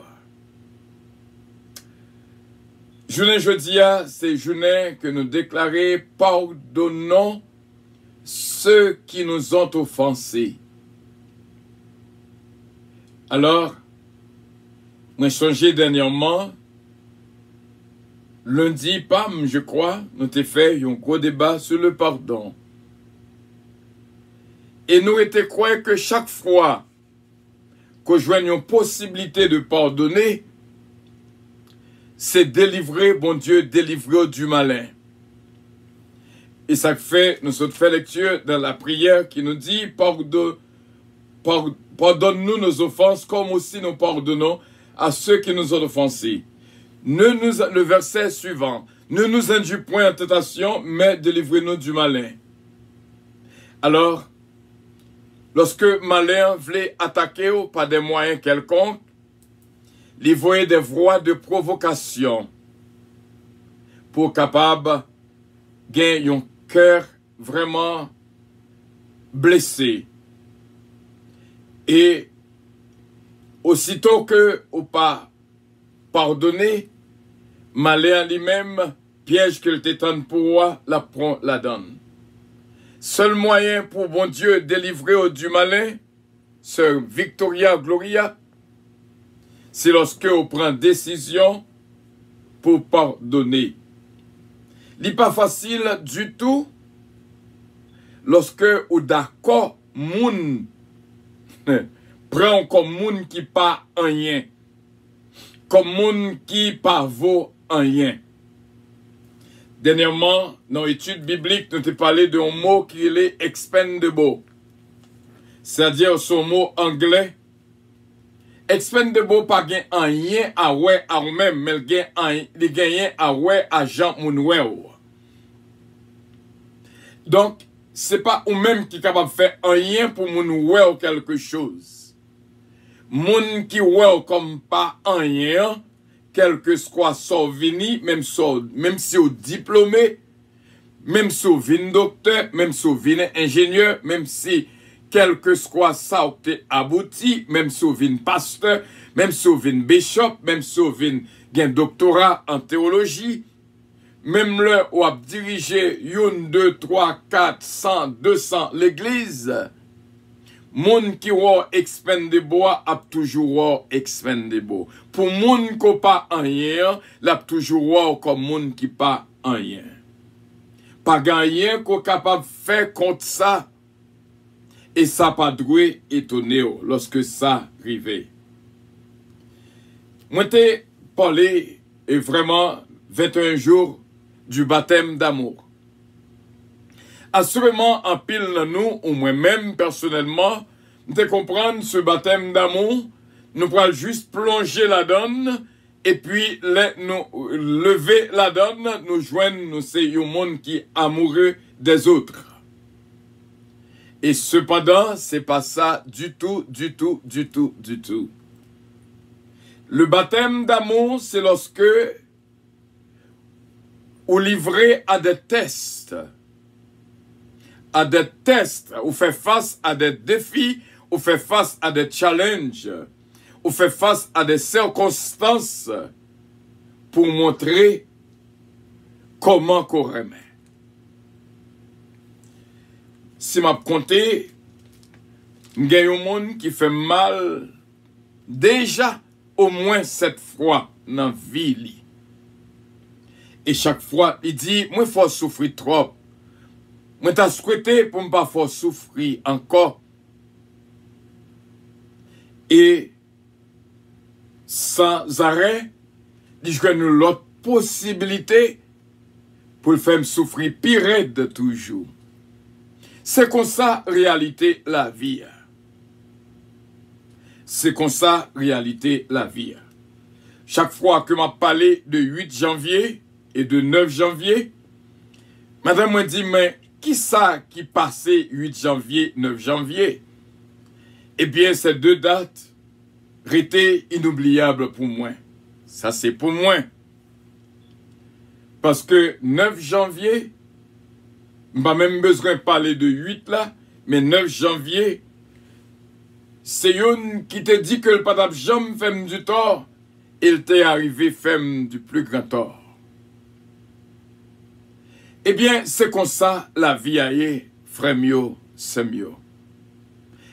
Journée jeudi, c'est journée que nous déclarons pardonnons ceux qui nous ont offensés. Alors, moi changé dernièrement, lundi, pam, je crois, nous avons fait un gros débat sur le pardon. Et nous étions croyants que chaque fois que nous joignons une possibilité de pardonner, c'est délivrer, bon Dieu, délivrer du malin. Et ça fait, nous avons fait lecture dans la prière qui nous dit, pardonne-nous nos offenses comme aussi nous pardonnons à ceux qui nous ont offensés. Le verset suivant, ne nous induis point en tentation, mais délivrez-nous du malin. Alors, lorsque malin voulait attaquer par des moyens quelconques, il voyait des voies de provocation pour capable gagner un cœur vraiment blessé. Et aussitôt que ou pas pardonner, malin lui-même, piège qu'il t'étonne pour moi, la prend, la donne. Seul moyen pour bon Dieu délivrer du malin, ce Victoria Gloria, c'est lorsque on prend décision pour pardonner. Il n'est pas facile du tout lorsque on d'accord, moun prend comme moun qui pas rien, comme moun qui pas vaut rien. Dernièrement, dans l'étude biblique, nous avons parlé d'un mot qui est expendable. C'est-à-dire son mot anglais. Expendable pas gain rien à ouais à même, mais il gagne à ouais à Jean Mounouel. Donc, c'est pas ou même qui est capable de faire rien pour Mounouel quelque chose. Moun qui ouais comme pas rien, quel que soit son vini, même si au diplômé, même si au vin docteur, même si au vin ingénieur, même si quel que soit ça ou t'es abouti, même si au vin pasteur, même si au vin bishop, même si au vin gen doctorat en théologie, même le ou a dirigé 1, 2, 3, 4, 100, 200 l'église, moun qui wa expendable a toujours expendable. Pour moun qui pas en rien, l'a toujours comme moun qui pas en rien. Pas gagné qu'on capable faire contre ça. Et ça pas doué étonné lorsque ça arrivait. Moi t'ai parlé et vraiment 21 jours du baptême d'amour. Assurément, en pile nous, ou moi-même personnellement, nous comprendre ce baptême d'amour, nous pourrons juste plonger la donne, et puis nous lever la donne, nous joindre, nous c'est un monde qui est amoureux des autres. Et cependant, c'est pas ça du tout, du tout, du tout, du tout. Le baptême d'amour, c'est lorsque vous livrez à des tests, vous faites face à des défis, vous faites face à des challenges, vous faites face à des circonstances pour montrer comment qu'on remet. Si m'a compté, il y a un monde qui fait mal déjà au moins 7 fois dans la vie. Et chaque fois, il dit, moi, il faut souffrir trop. Moi, t'as souhaité pour ne pas faire souffrir encore. Et sans arrêt, il y a une autre possibilité pour le faire souffrir pire de toujours. C'est comme ça, réalité, la vie. C'est comme ça, réalité, la vie. Chaque fois que m'a parlé de 8 janvier et de 9 janvier, madame m'a dit, mais qui ça qui passait 8 janvier, 9 janvier? Eh bien, ces deux dates étaient inoubliables pour moi. Ça, c'est pour moi. Parce que 9 janvier, pas même besoin de parler de 8 là, mais 9 janvier, c'est une qui te dit que le patap jamais fait du tort, il t'est arrivé fait du plus grand tort. Eh bien, c'est comme ça la vie a été, frère mio, c'est mieux.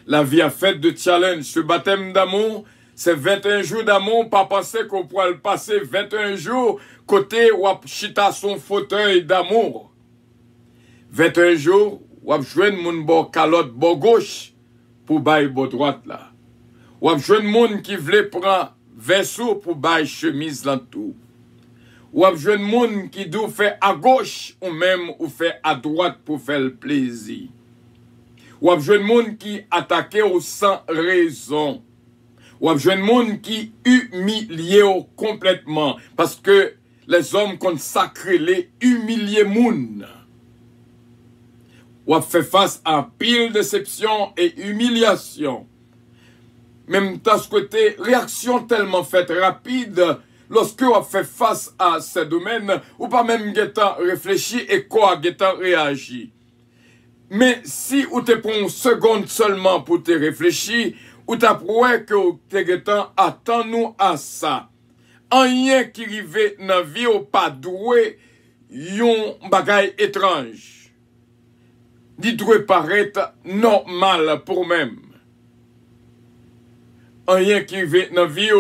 La vie a fait de challenge. Ce baptême d'amour, c'est 21 jours d'amour, pas penser qu'on pourra le passer 21 jours côté ou chita son fauteuil d'amour. 21 jours, ou ap jwenn moun bo calotte bo gauche pour bail bo droite là. Ou ap jwenn moun qui vle prend verso pour bail chemise lan tout. Ou ap jwenn moun qui dou fait à gauche ou même ou fait à droite pour faire le plaisir. Ou ap jwenn moun qui attaqué ou sans raison. Ou ap jwenn moun qui humilié ou complètement parce que les hommes consacrés les humilier moun. Ou a fait face à pile déception et humiliation. Même temps ce côté réaction tellement faite rapide lorsque on a fait face à ces domaines ou pas même guettant réfléchi et quoi guettant réagi. Mais si ou te prend une seconde seulement pour te réfléchir ou t'as prouvé que te guettant attend nous à ça. Rien qui rive dans vie ou pas doué yon bagay étrange. Dit doit paraître normal pour même. Rien qui vient dans la vie,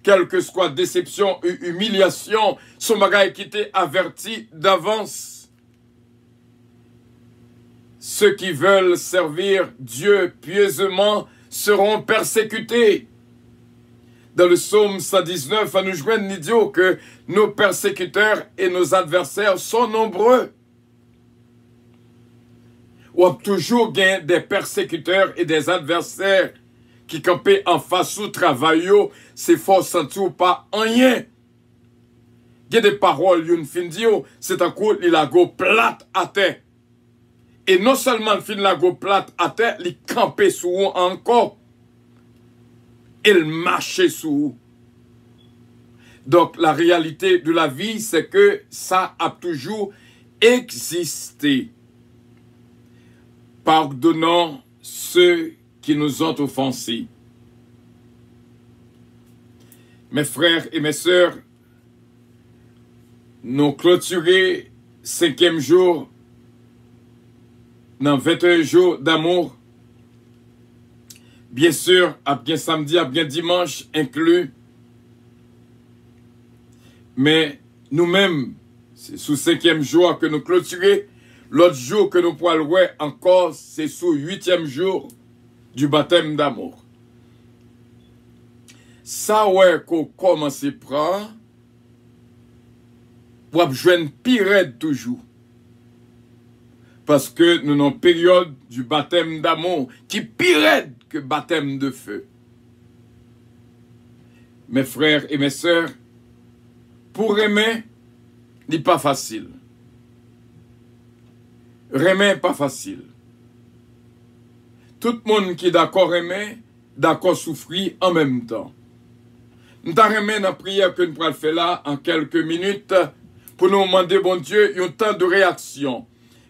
quelle que soit déception ou humiliation, son bagage qui t'est averti d'avance. Ceux qui veulent servir Dieu pieusement seront persécutés. Dans le psaume 119, à nous joindre, nous dit que nos persécuteurs et nos adversaires sont nombreux. Ou a toujours gagné des persécuteurs et des adversaires qui campaient en face au travail, c'est fort senti ou pas rien. Il y a des paroles, une fin dit, c'est un coup, il a go plate à terre. Et non seulement le fin la go plate à terre, il campait sous encore. Il marchait sous. Donc la réalité de la vie, c'est que ça a toujours existé. Pardonnons ceux qui nous ont offensés. Mes frères et mes sœurs, nous clôturons 5e jour dans 21 jours d'amour. Bien sûr, à bien samedi, à bien dimanche inclus. Mais nous-mêmes, c'est sous 5e jour que nous clôturons. L'autre jour que nous pourrons le voir encore, c'est sous 8e jour du baptême d'amour. Ça, ouais, qu'on commence à prendre, pour joindre pire toujours. Parce que nous avons une période du baptême d'amour qui pire que baptême de feu. Mes frères et mes sœurs, pour aimer, n'est pas facile. Aimer pas facile. Tout le monde qui est d'accord aimer, d'accord souffrir en même temps. Nous avons dans la prière que nous pourrons faire là en quelques minutes pour nous demander, bon Dieu, il y a un temps de réaction.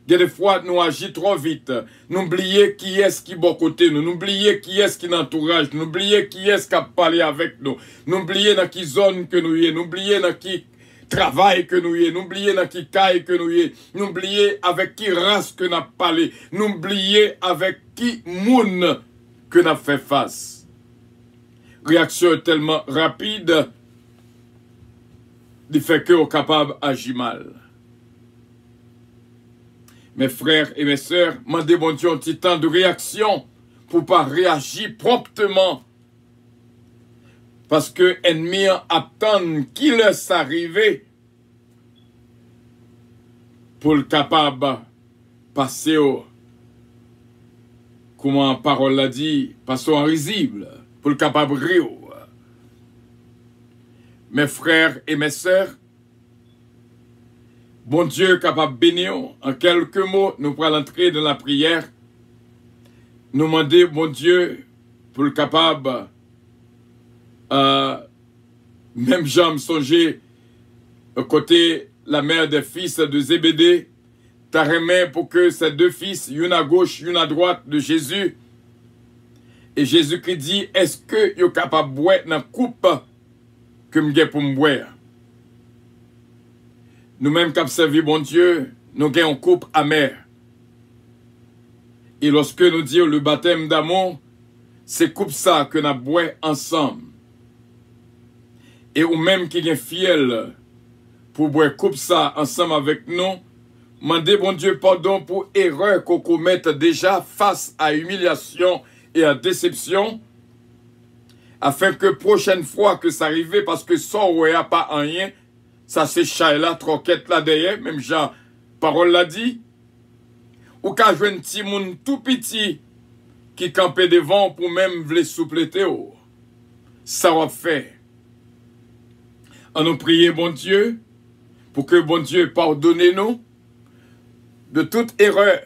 Il y a des fois, nous agissons trop vite. Nous oublions qui est-ce qui est bon côté nous. Nous oublions qui est-ce qui n'entourage. Nous oublions qui est-ce qui a parlé avec nous. Nous oublions dans quelle zone que nous y. Nous oublions dans qui travail que nous y, n'oubliez dans qui caille que nous y, n'oubliez avec qui race que n'a parlé, n'oubliez avec qui moun que n'a fait face. Réaction tellement rapide, il fait que on est capable d'agir mal. Mes frères et mes sœurs, demandez bon Dieu un petit temps de réaction pour pas réagir promptement. Parce que l'ennemi attend qu'il laisse arriver pour le capable passer au, comment la parole l'a dit, passer en risible, pour le capable rire. Mes frères et mes sœurs, bon Dieu capable de bénir, en quelques mots, nous pourrons entrer dans la prière, nous demander bon Dieu pour le capable même Jean me songeait côté la mère des fils de Zébédée, t'as remis pour que ces deux fils, une à gauche, une à droite de Jésus. Et Jésus-Christ dit, est-ce que vous êtes capable de boire dans la coupe que je pour me boire? Nous-mêmes qui observons bon Dieu, nous avons une coupe amère. Et lorsque nous disons le baptême d'amour, c'est coupe ça que nous boit ensemble. Et ou même qui est fiel pour boire coupe ça ensemble avec nous, demandez bon Dieu pardon pour erreur qu'on commette déjà face à humiliation et à déception, afin que prochaine fois que ça arrive, parce que ça ouais a pas rien, ça c'est chat là, troquette là derrière, même Jean parole l'a dit, ou qu'à jouer un petit monde tout petit qui campait devant pour même vle soupleter, ça va faire. On nous prier bon Dieu, pour que bon Dieu pardonne nous de toute erreur,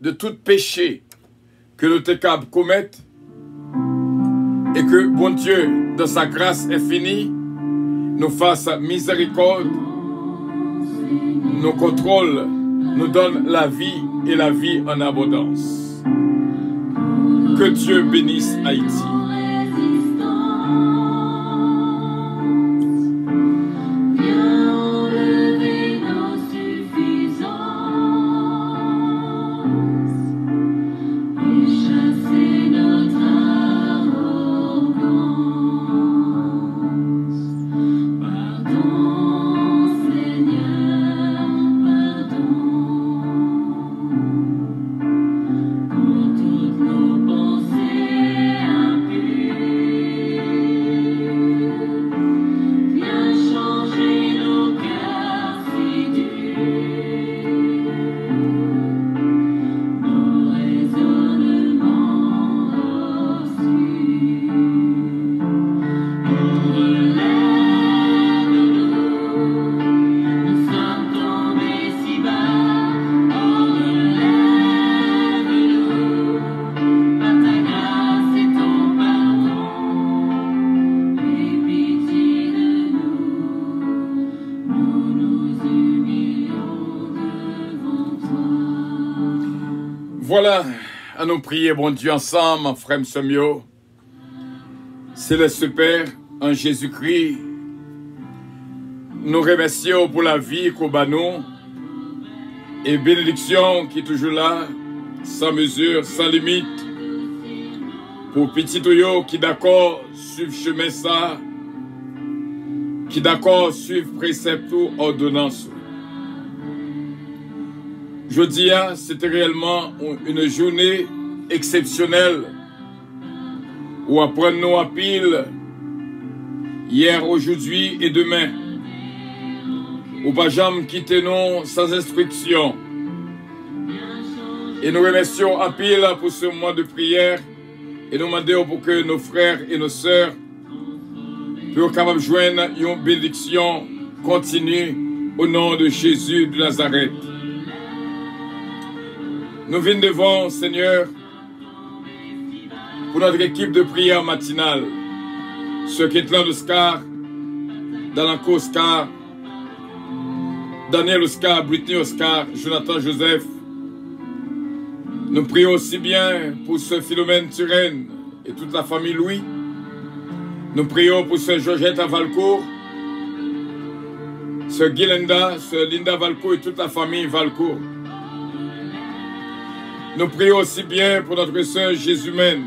de tout péché que nous sommes capables de commettre, et que bon Dieu, dans sa grâce infinie, nous fasse miséricorde, nous contrôle, nous donne la vie et la vie en abondance. Que Dieu bénisse Haïti. Voilà, à nous prier, bon Dieu, ensemble, frère Semio. Céleste Père, en Jésus-Christ, nous remercions pour la vie qu'on bat nous et bénédiction qui est toujours là, sans mesure, sans limite, pour petit Toyo qui d'accord suivre chemin ça, qui d'accord suivre précepte ou ordonnance. Je dis, c'était réellement une journée exceptionnelle où apprendre nous à pile hier, aujourd'hui et demain. Ou pas jamais quitter nous sans instruction. Et nous remercions à pile pour ce mois de prière et nous demandons pour que nos frères et nos sœurs puissent capables de joindre une bénédiction continue au nom de Jésus de Nazareth. Nous venons devant, Seigneur, pour notre équipe de prière matinale. Ceux qui sont là, Oscar, Dalanco Oscar, Daniel Oscar, Britney Oscar, Jonathan Joseph. Nous prions aussi bien pour ce Philomène Turenne et toute la famille Louis. Nous prions pour ce Georgette Valcourt, ce Guilenda, ce Linda Valcourt et toute la famille Valcourt. Nous prions aussi bien pour notre sœur Jésumène.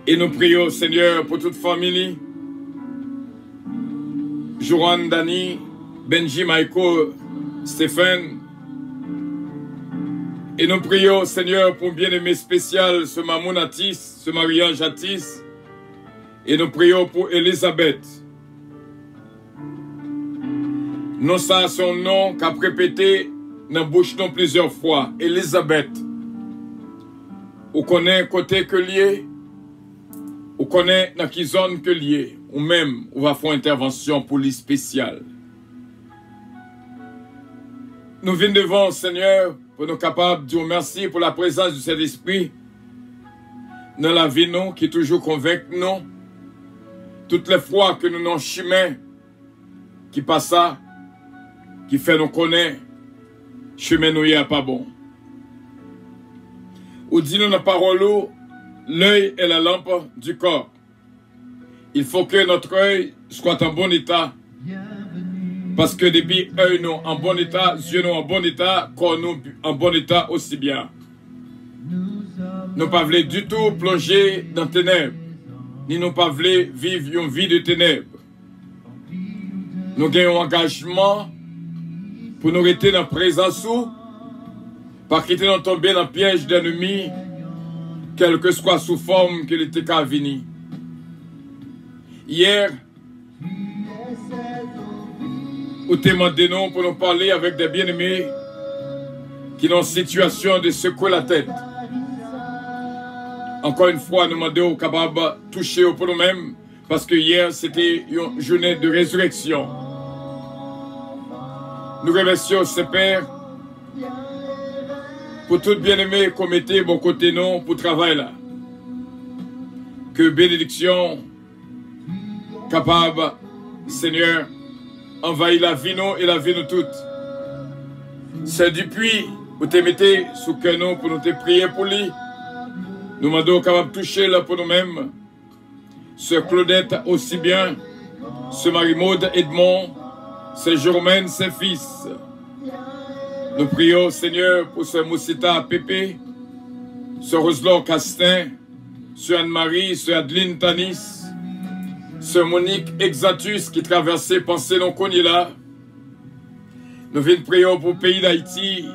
Et nous prions, Seigneur, pour toute famille. Joran, Dani, Benji, Michael, Stéphane. Et nous prions, Seigneur, pour bien-aimé spécial, ce Mamoun Atis, ce Marie-Ange Atis. Et nous prions pour Elisabeth. Non, ça, son nom qu'a répété dans bouche non plusieurs fois. Elisabeth. Ou connaît côté que lié. Ou connaît dans qui zone que lié. Ou même, on va faire intervention pour les spéciales. Nous venons devant, Seigneur, pour nous capables de dire merci pour la présence du Saint-Esprit dans la vie, nous, qui toujours convainc nous. Toutes les fois que nous avons chemin qui passe ça, qui fait nous connaître, chemin nous n'est pas bon. Ou dit nous dans la parole, l'œil est la lampe du corps. Il faut que notre œil soit en bon état Parce que depuis œil nous en bon état, yeux nous en bon état, corps nous en bon état aussi bien. Nous ne pas voulons du tout plonger dans les ténèbres, ni nous pas voulons vivre une vie de ténèbres. Nous avons un engagement pour nous rester dans la présence, pas quitter nous tomber dans le piège d'ennemi, quelle que soit sous forme qu'il était qu'à venir. Hier, vous demandez nous pour nous parler avec des bien-aimés qui sont en situation de secouer la tête. Encore une fois, nous demandons aux capables de toucher pour nous-mêmes, parce que hier, c'était une journée de résurrection. Nous remercions ce Père pour tout bien-aimé qu'on mettait bon côté nous pour le travail là. Que bénédiction capable, Seigneur, envahir la vie nous et la vie nous toutes. C'est depuis vous te mettez sous cœur nous pour nous te prier pour lui. Nous demandons capable de toucher là pour nous-mêmes. Ce Claudette aussi bien, ce Marie-Maude Edmond, ce Germaine, ses fils. Nous prions, Seigneur, pour ce Moussita Pépé, ce Roselon Castin, ce Anne-Marie, ce Adeline Tanis, ce Monique Exatus qui traversait pensée non connue là. Nous venons prier pour le pays d'Haïti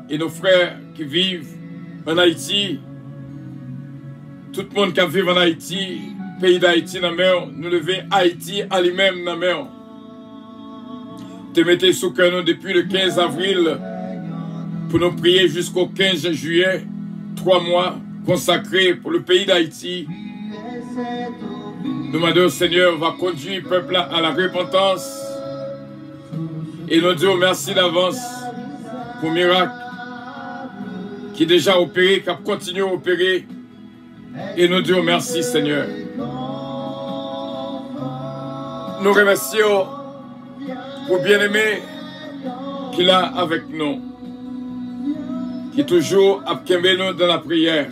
et nos frères qui vivent en Haïti. Tout le monde qui vit en Haïti, pays d'Haïti dans la mer, nous levons Haïti à lui-même dans la mer. Te mettez sous cœur nous depuis le 15 avril pour nous prier jusqu'au 15 juillet, 3 mois consacrés pour le pays d'Haïti. Nous demandons, Seigneur, va conduire le peuple à la repentance. Et nous disons merci d'avance pour le miracle qui est déjà opéré, qui a continué à opérer. Et nous disons merci, Seigneur. Nous remercions pour bien-aimé qu'il a avec nous, qui toujours a nous dans la prière.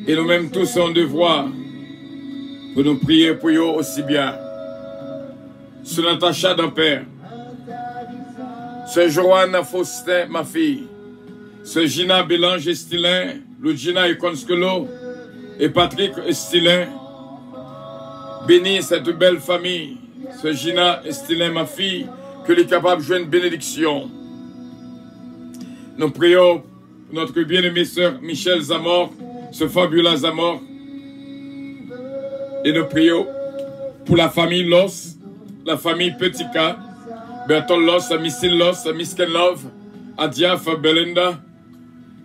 Et nous-mêmes tous en devoir pour nous prier pour eux aussi bien. Sur Natacha d'Ampère, c'est Joanne Faustin, ma fille, c'est Gina Bélange Estilin, Lugina Econskelo et Patrick Estilin. Bénis cette belle famille, c'est Gina Estilin, ma fille, que les capables de jouer une bénédiction. Nous prions pour notre bien-aimée sœur Michel Zamor, ce fabuleux Zamor. Et nous prions pour la famille Loss, la famille Petika, Bertol Loss, Missil Loss, Misken Love, Adiaf Belinda,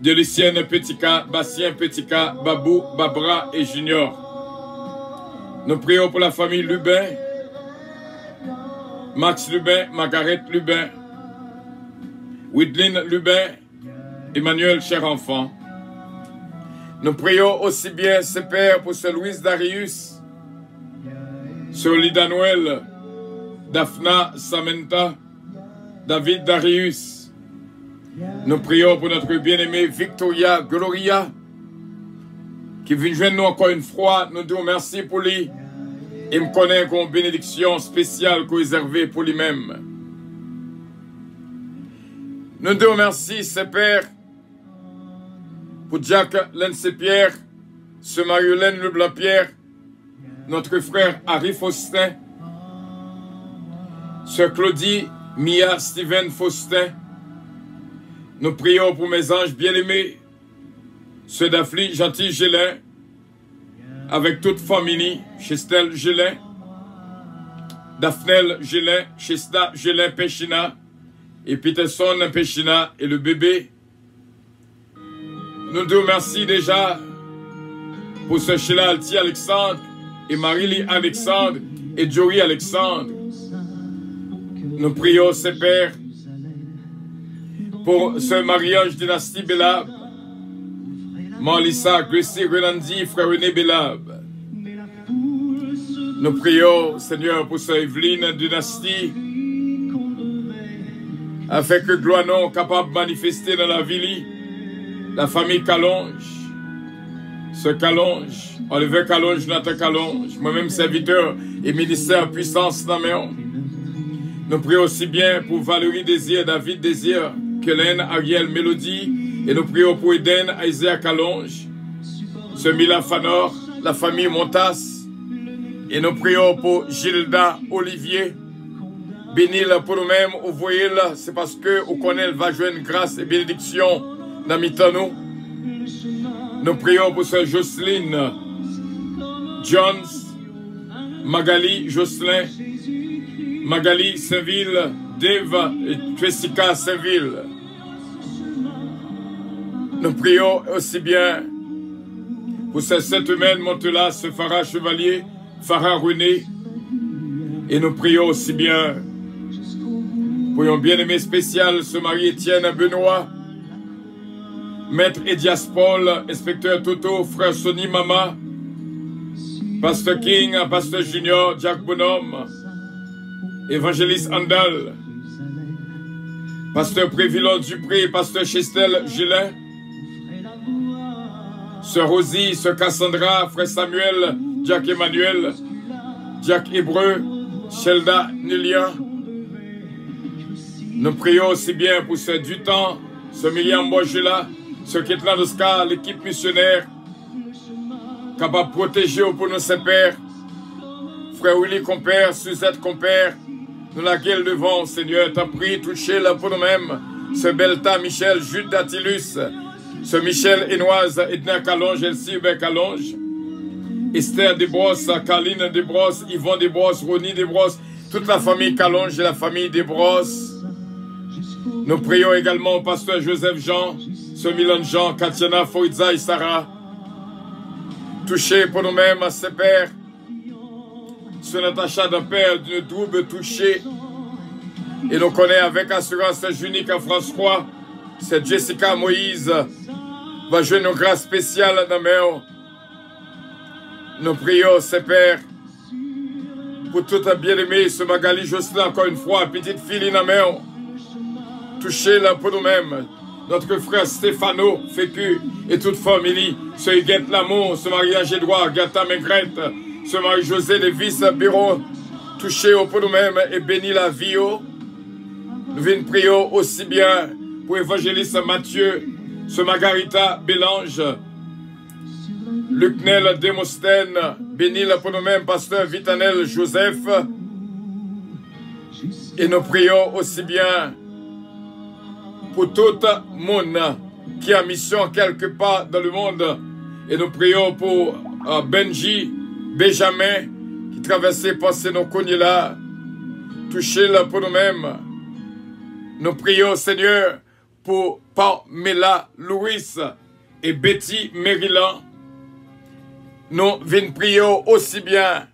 Delicienne Petika, Bastien Petika, Babou, Babra et Junior. Nous prions pour la famille Lubin, Max Lubin, Margaret Lubin, Widlin Lubin, Emmanuel, cher enfant. Nous prions aussi bien, ce Père, pour ce Louis Darius, ce Lida Noël, Daphna Samantha, David Darius. Nous prions pour notre bien-aimée Victoria Gloria, qui vient joindre nous encore une fois. Nous disons merci pour lui. Et me connaît comme bénédiction spéciale qu'on réservée pour lui-même. Nous disons merci, ce Père, pour Jack Lens-Pierre, ce Marie-Hélène Leblanc-Pierre, notre frère Harry Faustin, ce Claudie Mia Steven Faustin. Nous prions pour mes anges bien-aimés, ce Daphne Gentil Gélin, avec toute famille, Chestel Gélin, Daphnel Gélin, Chesta Gélin Péchina, et Peterson Péchina et le bébé. Nous disons merci déjà pour ce Sheila Alti Alexandre et Marie-Lie Alexandre et Jory Alexandre. Nous prions, ce Père, pour ce mariage dynastie Bélab, Marlissa, Gracie, Renandi, frère René Bélab. Nous prions, Seigneur, pour ce Evelyne dynastie, afin que gloire non capable de manifester dans la ville, la famille Calonge, ce Calonge, Olivier Calonge, Nathan Calonge, moi-même serviteur et ministère puissance dans mes mains. Nous prions aussi bien pour Valérie Désir, David Désir, Kellen, Ariel, Mélodie. Et nous prions pour Eden, Isaac Allonge, Semila Fanor, la famille Montas. Et nous prions pour Gilda Olivier. Bénis-le pour nous-mêmes, vous voyez là, c'est parce que vous connaissez, va joindre grâce et bénédiction dans nous. Nous prions pour Sœur Jocelyne Jones, Magali Jocelyn, Magali Saint-Ville, Dave et Jessica Saint-Ville. Nous prions aussi bien pour ces 7 humaines Montelas, Farah Chevalier, Farah René. Et nous prions aussi bien pour un bien-aimé spécial, ce mari Étienne Benoît, Maître Edias Paul, Inspecteur Toto, Frère Sonny Mama, Pasteur King, Pasteur Junior, Jack Bonhomme, Évangéliste Andal, Pasteur Prévilon Dupré, Pasteur Chestel Gilin, Sœur Rosie, Sœur Cassandra, Frère Samuel, Jack Emmanuel, Jack Hébreu, Shelda Nilian. Nous prions aussi bien pour ce du temps, ce Myriam Bojula, ce Ketlan Oscar, l'équipe missionnaire, capable de protéger pour nos pères, Frère Willy Compère, Suzette Compère, nous laquelle devant, Seigneur, t'as pris, touchez-la pour nous-mêmes, ce Belta Michel, Jude Datilus, ce Michel Hénoise, Edna Calonge, Elsie Hubert Calonge, Esther Desbrosses, Carline Desbrosses, Yvon Desbrosses, Ronnie Desbrosses, toute la famille Calonge et la famille Desbrosses. Nous prions également au pasteur Joseph Jean, ce Milan Jean, Katiana, Foïza et Sarah. Touchés pour nous-mêmes, ses pères. Ce Natacha d'un père d'une double touchée. Et nous connaissons avec assurance unique à François, c'est Jessica Moïse. Va jouer nos grâces spéciales dans mer. Nous prions, ses pères, pour tout un bien-aimé, ce Magali Jocelyn, encore une fois, petite fille dans mer. Touchez-la pour nous-mêmes. Notre frère Stéphano, Fécu, et toute famille, ce Huguette Lamour, ce mariage Édouard, Gata Maigrette, ce Marie-José Lévis Bureau, touchez-au pour nous-mêmes et bénis la vie. Nous venons prier aussi bien pour évangéliste Mathieu, ce Margarita Bélange, Lucnel Démosthène, bénis-la pour nous-mêmes, pasteur Vitanel Joseph. Et nous prions aussi bien pour tout le monde qui a mission quelque part dans le monde. Et nous prions pour Benji, Benjamin, qui traversait par ces nos cognes là. Touchez-le pour nous-mêmes. Nous prions, Seigneur, pour Pamela Louis et Betty Maryland. Nous venons prier aussi bien,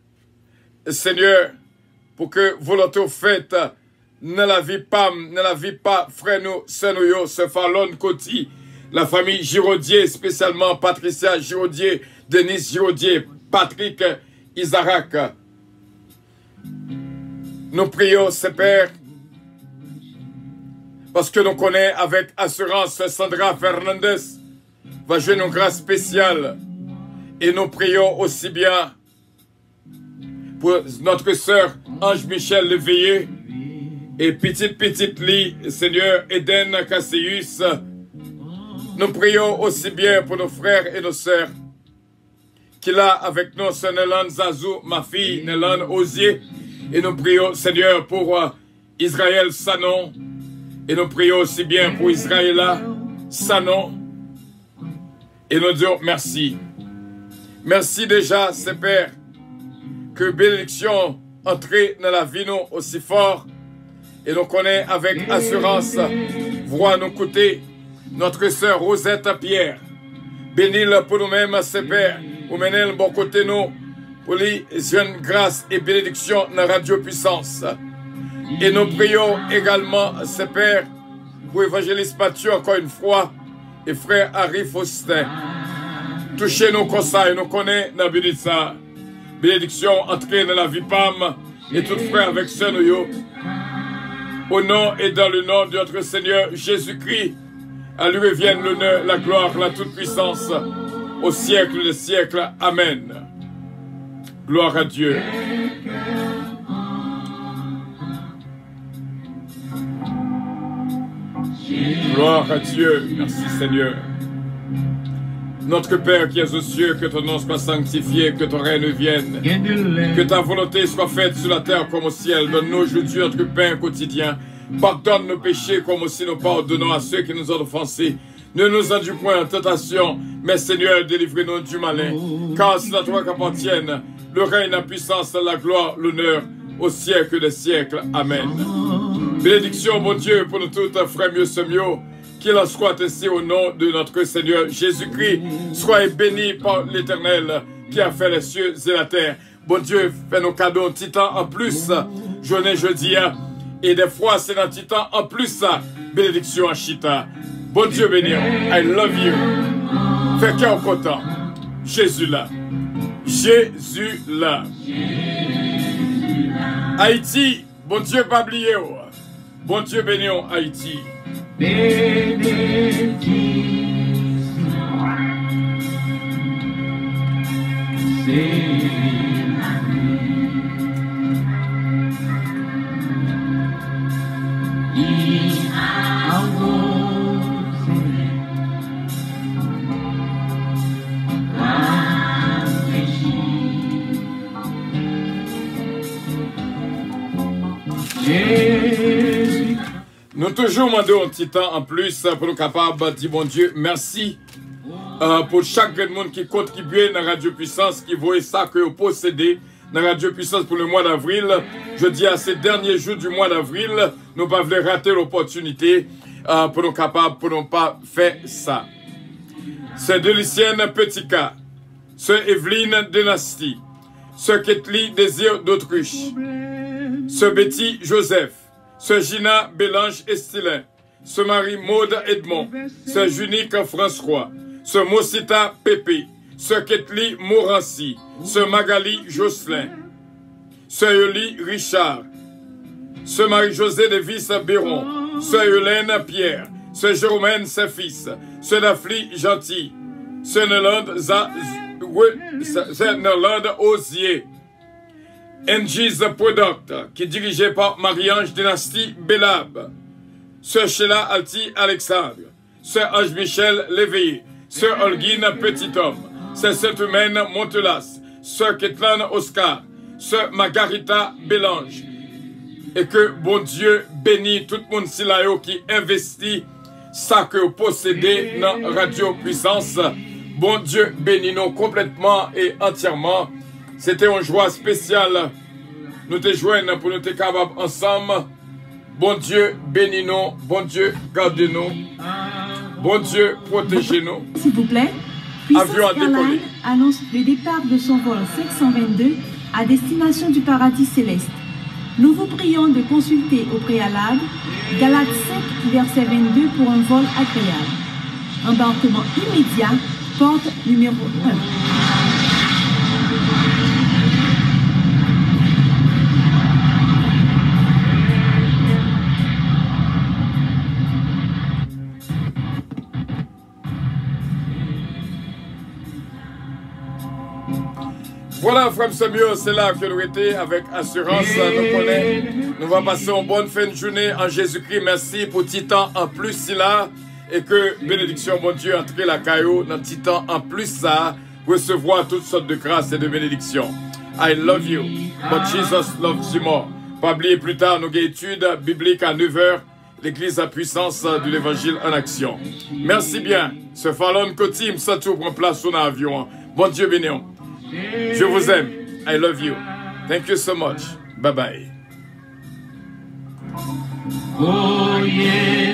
Seigneur, pour que volonté faite ne la vie pas, frère nous, sœur nous, ce Fallon Coty, la famille Giraudier, spécialement Patricia Giraudier, Denise Giraudier, Patrick Isaac. Nous prions, ces pères, parce que nous connaissons avec assurance Sandra Fernandez, va jouer nos grâces spéciales. Et nous prions aussi bien pour notre sœur Ange Michel Léveillé, et petite Lee, Seigneur Eden Casseus. Nous prions aussi bien pour nos frères et nos sœurs qu'il a avec nous, Sœur Nélan Zazou, ma fille Nélan Osier. Et nous prions, Seigneur, pour Israël Sanon. Et nous prions aussi bien pour Israël Sanon. Et nous disons merci. Merci déjà, ces pères, que bénédiction entrée dans la vie nous aussi fort. Et nous connaissons avec assurance, voix nous coûter, notre sœur Rosette Pierre. Bénis-le pour nous-mêmes, ses pères, ou menez le bon côté nous, pour les jeunes grâces et bénédictions dans Radio Puissance. Et nous prions également, ses pères, pour évangéliste Mathieu encore une fois, et frère Harry Faustin. Touchez-nous comme ça, et nous connaissons dans Bédissa. Bénédiction entrée dans la vie PAM, et tout frère avec sœur nous. Au nom et dans le nom de notre Seigneur Jésus-Christ, à lui revienne l'honneur, la gloire, la toute-puissance, au siècle des siècles. Amen. Gloire à Dieu. Gloire à Dieu. Merci Seigneur. Notre Père qui es aux cieux, que ton nom soit sanctifié, que ton règne vienne, que ta volonté soit faite sur la terre comme au ciel. Donne-nous aujourd'hui notre pain quotidien. Pardonne nos péchés comme aussi nous pardonnons à ceux qui nous ont offensés. Ne nous induis point en tentation, mais Seigneur, délivrez-nous du malin. Car c'est à toi qu'appartiennent le règne, la puissance, la gloire, l'honneur, au siècle des siècles. Amen. Bénédiction, mon Dieu, pour nous tous, frères mieux, mieux. Qu'il en soit ainsi au nom de notre Seigneur Jésus-Christ. Soyez bénis par l'Éternel qui a fait les cieux et la terre. Bon Dieu, fais nos cadeaux un petit temps en plus. Journée jeudi. Et des fois, c'est un petit temps en plus. Bénédiction à Chita. Bon Dieu béni. I love you. Fais cœur content. Jésus là. Jésus là. Haïti. Bon Dieu, pas oublier. Bon Dieu béni Haïti. Nous toujours demandons un petit temps en plus pour nous capables de dire bon Dieu merci pour chaque monde qui contribue dans Radio Puissance, qui voit ça que vous possédez dans Radio Puissance pour le mois d'avril. Je dis à ces derniers jours du mois d'avril, nous ne pouvons pas rater l'opportunité pour nous capables, pour ne pas faire ça. C'est de Lucienne Petica, c'est Evelyne Dynastie, c'est Ketli Désir d'Autruche, c'est Betty Joseph, c'est Gina Bélange Estilin, c'est Marie Maude Edmond, c'est Junique François, c'est Mosita Pépé, c'est Ketli Morancy, c'est Magali Jocelyn, c'est Yoli Richard, c'est Marie-Josée Devis Béron, c'est Hélène Pierre, c'est Jérôme ses fils, c'est Dafli Gentil, c'est Nelande Osier, NG's Product, qui est dirigé par Marie-Ange Dynastie Bellab, Sœur Sheila Alti Alexandre, Sœur Ange Michel Léveillé, Sœur Holguine Petithomme, Sœur Sainte-Humaine Montelas, Sœur Ketlan Oscar, Sœur Margarita Bélange, et que bon Dieu bénit tout le monde qui investit ça que vous possédez dans Radio Puissance. Bon Dieu bénit nous complètement et entièrement. C'était une joie spéciale. Nous te joignons pour nous être capables ensemble. Bon Dieu, bénis-nous. Bon Dieu, garde-nous. Bon Dieu, protégez-nous. S'il vous plaît, Puissance Airlines annonce le départ de son vol 522 à destination du paradis céleste. Nous vous prions de consulter au préalable Galates 5, verset 22 pour un vol agréable. Embarquement immédiat, porte numéro 1. Voilà, frère Samuel, c'est là que nous étions avec assurance. Nous connaissons. Nous allons passer une bonne fin de journée en Jésus-Christ. Merci pour petit temps en plus, si là. Et que bénédiction, mon Dieu, entre la caillou dans petit temps en plus, ça, recevoir toutes sortes de grâces et de bénédictions. I love you, but Jesus loves you more. Pas oublier plus tard, nos études bibliques à 9h, l'église à puissance de l'évangile en action. Merci bien. Ce Fallon Kotim, ça tout prend place sur l'avion. Bon Dieu béni. Je vous aime. I love you. Thank you so much. Bye bye. Oh yeah.